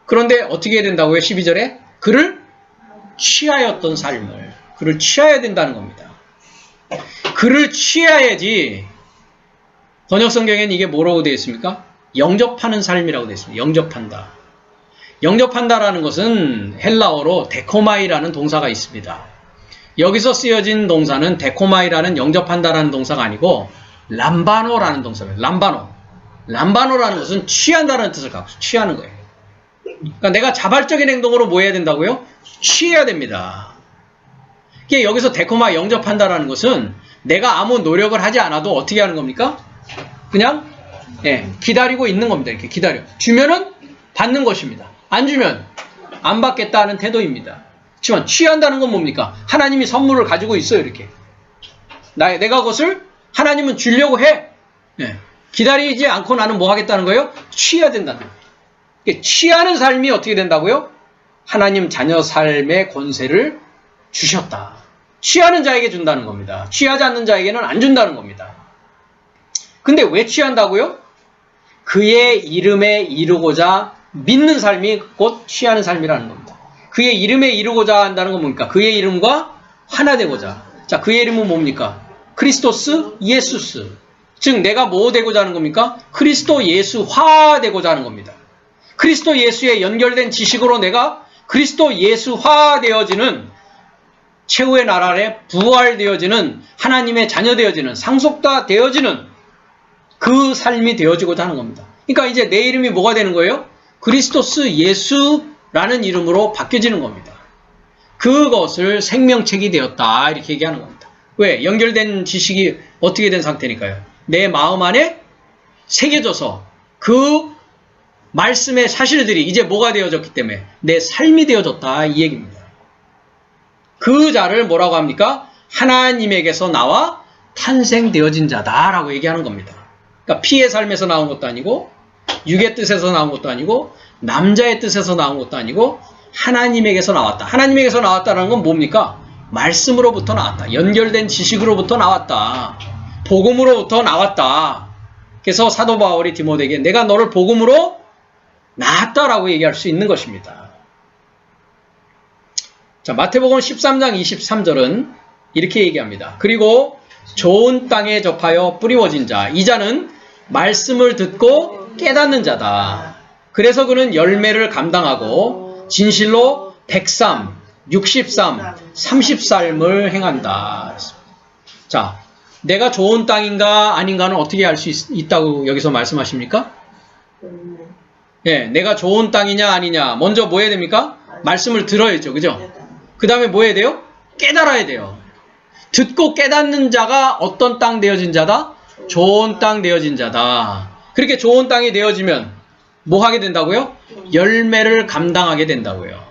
그런데 어떻게 해야 된다고요? 12절에 그를 취하였던 삶을 그를 취해야 된다는 겁니다. 그를 취해야지. 번역성경에는 이게 뭐라고 되어 있습니까? 영접하는 삶이라고 되어 있습니다. 영접한다. 영접한다라는 것은 헬라어로 데코마이라는 동사가 있습니다. 여기서 쓰여진 동사는 데코마이라는 영접한다라는 동사가 아니고 람바노라는 동사입니다. 람바노. 람바노라는 것은 취한다는 뜻을 갖고 있어요. 취하는 거예요. 그러니까 내가 자발적인 행동으로 뭐 해야 된다고요? 취해야 됩니다. 그러니까 여기서 데코마이 영접한다라는 것은 내가 아무 노력을 하지 않아도 어떻게 하는 겁니까? 그냥 기다리고 있는 겁니다. 이렇게 기다려. 주면은 받는 것입니다. 안 주면 안 받겠다는 태도입니다. 하지만 취한다는 건 뭡니까? 하나님이 선물을 가지고 있어요. 이렇게. 내가 그것을 하나님은 주려고 해. 기다리지 않고 나는 뭐 하겠다는 거예요? 취해야 된다는 거예요. 취하는 삶이 어떻게 된다고요? 하나님 자녀 삶의 권세를 주셨다. 취하는 자에게 준다는 겁니다. 취하지 않는 자에게는 안 준다는 겁니다. 근데 왜 취한다고요? 그의 이름에 이르고자 믿는 삶이 곧 취하는 삶이라는 겁니다. 그의 이름에 이르고자 한다는 건 뭡니까? 그의 이름과 하나 되고자. 자, 그의 이름은 뭡니까? 크리스토스 예수스. 즉 내가 뭐 되고자 하는 겁니까? 그리스도 예수화 되고자 하는 겁니다. 그리스도 예수에 연결된 지식으로 내가 그리스도 예수화 되어지는 최후의 나라에 부활되어지는 하나님의 자녀 되어지는 상속자 되어지는 그 삶이 되어지고자 하는 겁니다. 그러니까 이제 내 이름이 뭐가 되는 거예요? 그리스도스 예수라는 이름으로 바뀌어지는 겁니다. 그것을 생명책이 되었다 이렇게 얘기하는 겁니다. 왜? 연결된 지식이 어떻게 된 상태니까요. 내 마음 안에 새겨져서 그 말씀의 사실들이 이제 뭐가 되어졌기 때문에 내 삶이 되어졌다 이 얘기입니다. 그 자를 뭐라고 합니까? 하나님에게서 나와 탄생되어진 자다라고 얘기하는 겁니다. 그러니까 피의 삶에서 나온 것도 아니고 육의 뜻에서 나온 것도 아니고 남자의 뜻에서 나온 것도 아니고 하나님에게서 나왔다. 하나님에게서 나왔다는 건 뭡니까? 말씀으로부터 나왔다. 연결된 지식으로부터 나왔다. 복음으로부터 나왔다. 그래서 사도 바울이 디모데에게 내가 너를 복음으로 낳았다라고 얘기할 수 있는 것입니다. 자, 마태복음 13장 23절은 이렇게 얘기합니다. 그리고 좋은 땅에 접하여 뿌리워진 자, 이 자는 말씀을 듣고 깨닫는 자다. 그래서 그는 열매를 감당하고 진실로 103, 63, 30삶을 행한다. 자, 내가 좋은 땅인가 아닌가는 어떻게 알 수 있다고 여기서 말씀하십니까? 내가 좋은 땅이냐 아니냐 먼저 뭐 해야 됩니까? 말씀을 들어야죠. 그죠? 그 다음에 뭐 해야 돼요? 깨달아야 돼요. 듣고 깨닫는 자가 어떤 땅 되어진 자다? 좋은 땅 되어진 자다. 그렇게 좋은 땅이 되어지면 뭐 하게 된다고요? 열매를 감당하게 된다고요.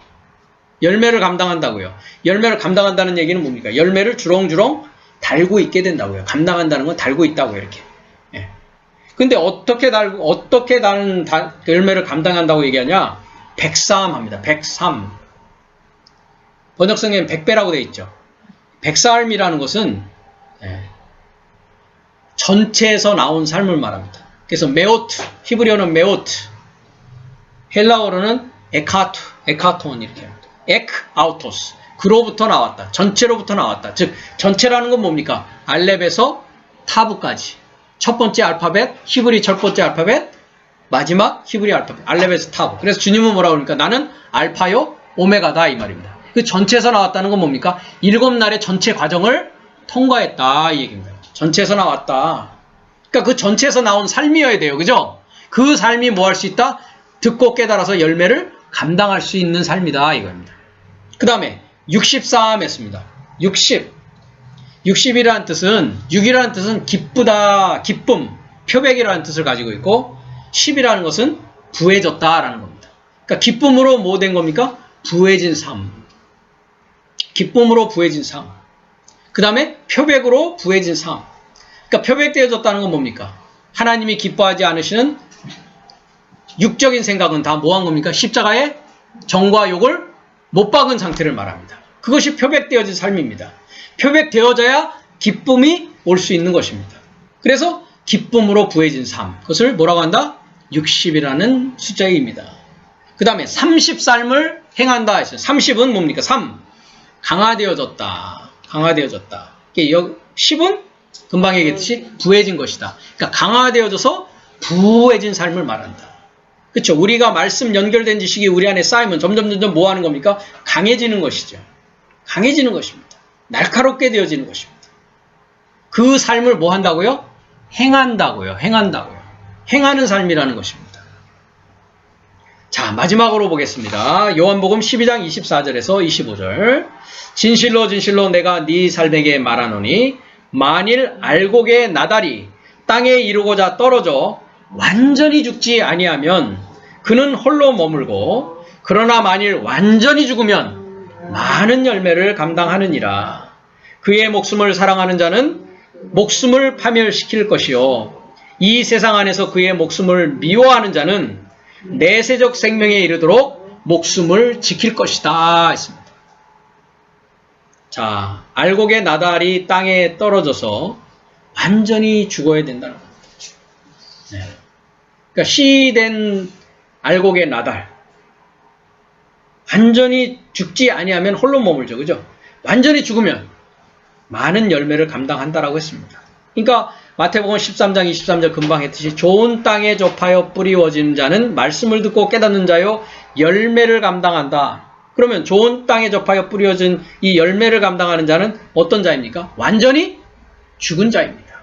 열매를 감당한다고요. 열매를 감당한다는 얘기는 뭡니까? 열매를 주렁주렁 달고 있게 된다고요. 감당한다는 건 달고 있다고요. 이렇게. 근데 어떻게 열매를 감당한다고 얘기하냐? 103 합니다. 103. 번역성에는 100배라고 되어 있죠. 100삶이라는 것은 전체에서 나온 삶을 말합니다. 그래서 메오트, 히브리어는 메오트, 헬라어로는 에카톤 이렇게 합니다. 아우토스, 그로부터 나왔다. 전체로부터 나왔다. 즉 전체라는 건 뭡니까? 알렙에서 타브까지. 첫 번째 알파벳, 히브리 첫 번째 알파벳, 마지막 히브리 알파벳, 알렙에서 타브. 그래서 주님은 뭐라고 그러니까 나는 알파요 오메가다 이 말입니다. 그 전체에서 나왔다는 건 뭡니까? 7날의 전체 과정을 통과했다 이 얘기입니다. 전체에서 나왔다. 그러니까 그 전체에서 나온 삶이어야 돼요. 그죠? 그 삶이 뭐 할 수 있다? 듣고 깨달아서 열매를 감당할 수 있는 삶이다 이겁니다. 그 다음에 63 했습니다. 60이라는 뜻은 6이라는 뜻은 기쁘다, 기쁨, 표백이라는 뜻을 가지고 있고 10이라는 것은 부해졌다라는 겁니다. 그러니까 기쁨으로 뭐 된 겁니까? 부해진 삶. 기쁨으로 부해진 삶. 그 다음에 표백으로 부해진 삶. 그러니까 표백되어졌다는 건 뭡니까? 하나님이 기뻐하지 않으시는 육적인 생각은 다 뭐 한 겁니까? 십자가의 정과 욕을 못 박은 상태를 말합니다. 그것이 표백되어진 삶입니다. 표백되어져야 기쁨이 올 수 있는 것입니다. 그래서 기쁨으로 부해진 삶. 그것을 뭐라고 한다? 60이라는 숫자입니다. 그 다음에 30삶을 행한다 했어요. 30은 뭡니까? 3. 강화되어졌다. 강화되어졌다. 10은 금방 얘기했듯이 부해진 것이다. 그러니까 강화되어져서 부해진 삶을 말한다. 그렇죠? 우리가 말씀 연결된 지식이 우리 안에 쌓이면 점점 뭐 하는 겁니까? 강해지는 것이죠. 강해지는 것입니다. 날카롭게 되어지는 것입니다. 그 삶을 뭐 한다고요? 행한다고요. 행하는 삶이라는 것입니다. 자, 마지막으로 보겠습니다. 요한복음 12장 24절에서 25절. 진실로 진실로 내가 네 삶에게 말하노니 만일 알곡의 나달이 땅에 이르고자 떨어져 완전히 죽지 아니하면 그는 홀로 머물고 그러나 만일 완전히 죽으면 많은 열매를 감당하느니라. 그의 목숨을 사랑하는 자는 목숨을 파멸시킬 것이요 이 세상 안에서 그의 목숨을 미워하는 자는 내세적 생명에 이르도록 목숨을 지킬 것이다 했습니다. 자, 알곡의 나달이 땅에 떨어져서 완전히 죽어야 된다는 겁니다. 네. 그러니까 씨된 알곡의 나달 완전히 죽지 아니하면 홀로 머물죠. 그죠? 완전히 죽으면 많은 열매를 감당한다라고 했습니다. 그러니까 마태복음 13장 23절 금방 했듯이 좋은 땅에 접하여 뿌리워지는 자는 말씀을 듣고 깨닫는 자요 열매를 감당한다. 그러면 좋은 땅에 접하여 뿌려진 이 열매를 감당하는 자는 어떤 자입니까? 완전히 죽은 자입니다.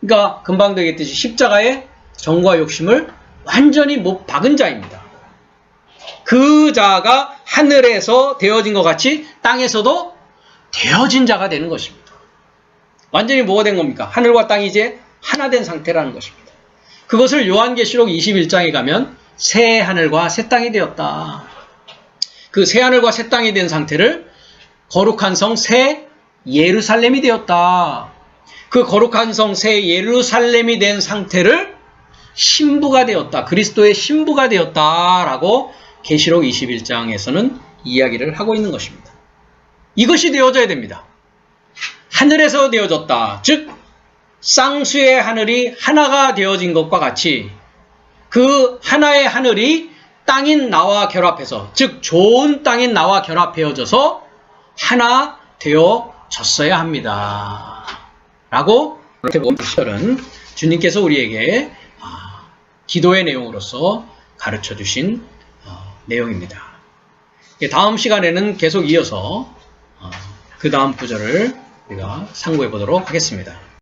그러니까 금방 되겠듯이 십자가의 정과 욕심을 완전히 못 박은 자입니다. 그 자가 하늘에서 되어진 것 같이 땅에서도 되어진 자가 되는 것입니다. 완전히 뭐가 된 겁니까? 하늘과 땅이 이제 하나 된 상태라는 것입니다. 그것을 요한계시록 21장에 가면 새 하늘과 새 땅이 되었다. 그 새 하늘과 새 땅이 된 상태를 거룩한 성 새 예루살렘이 되었다. 그 거룩한 성 새 예루살렘이 된 상태를 신부가 되었다. 그리스도의 신부가 되었다라고 계시록 21장에서는 이야기를 하고 있는 것입니다. 이것이 되어져야 됩니다. 하늘에서 되어졌다. 즉 쌍수의 하늘이 하나가 되어진 것과 같이 그 하나의 하늘이 땅인 나와 결합해서 즉 좋은 땅인 나와 결합되어져서 하나 되어졌어야 합니다. 라고 마태복음 10절은 주님께서 우리에게 기도의 내용으로서 가르쳐 주신 내용입니다. 다음 시간에는 계속 이어서 그 다음 구절을 우리가 상고해 보도록 하겠습니다.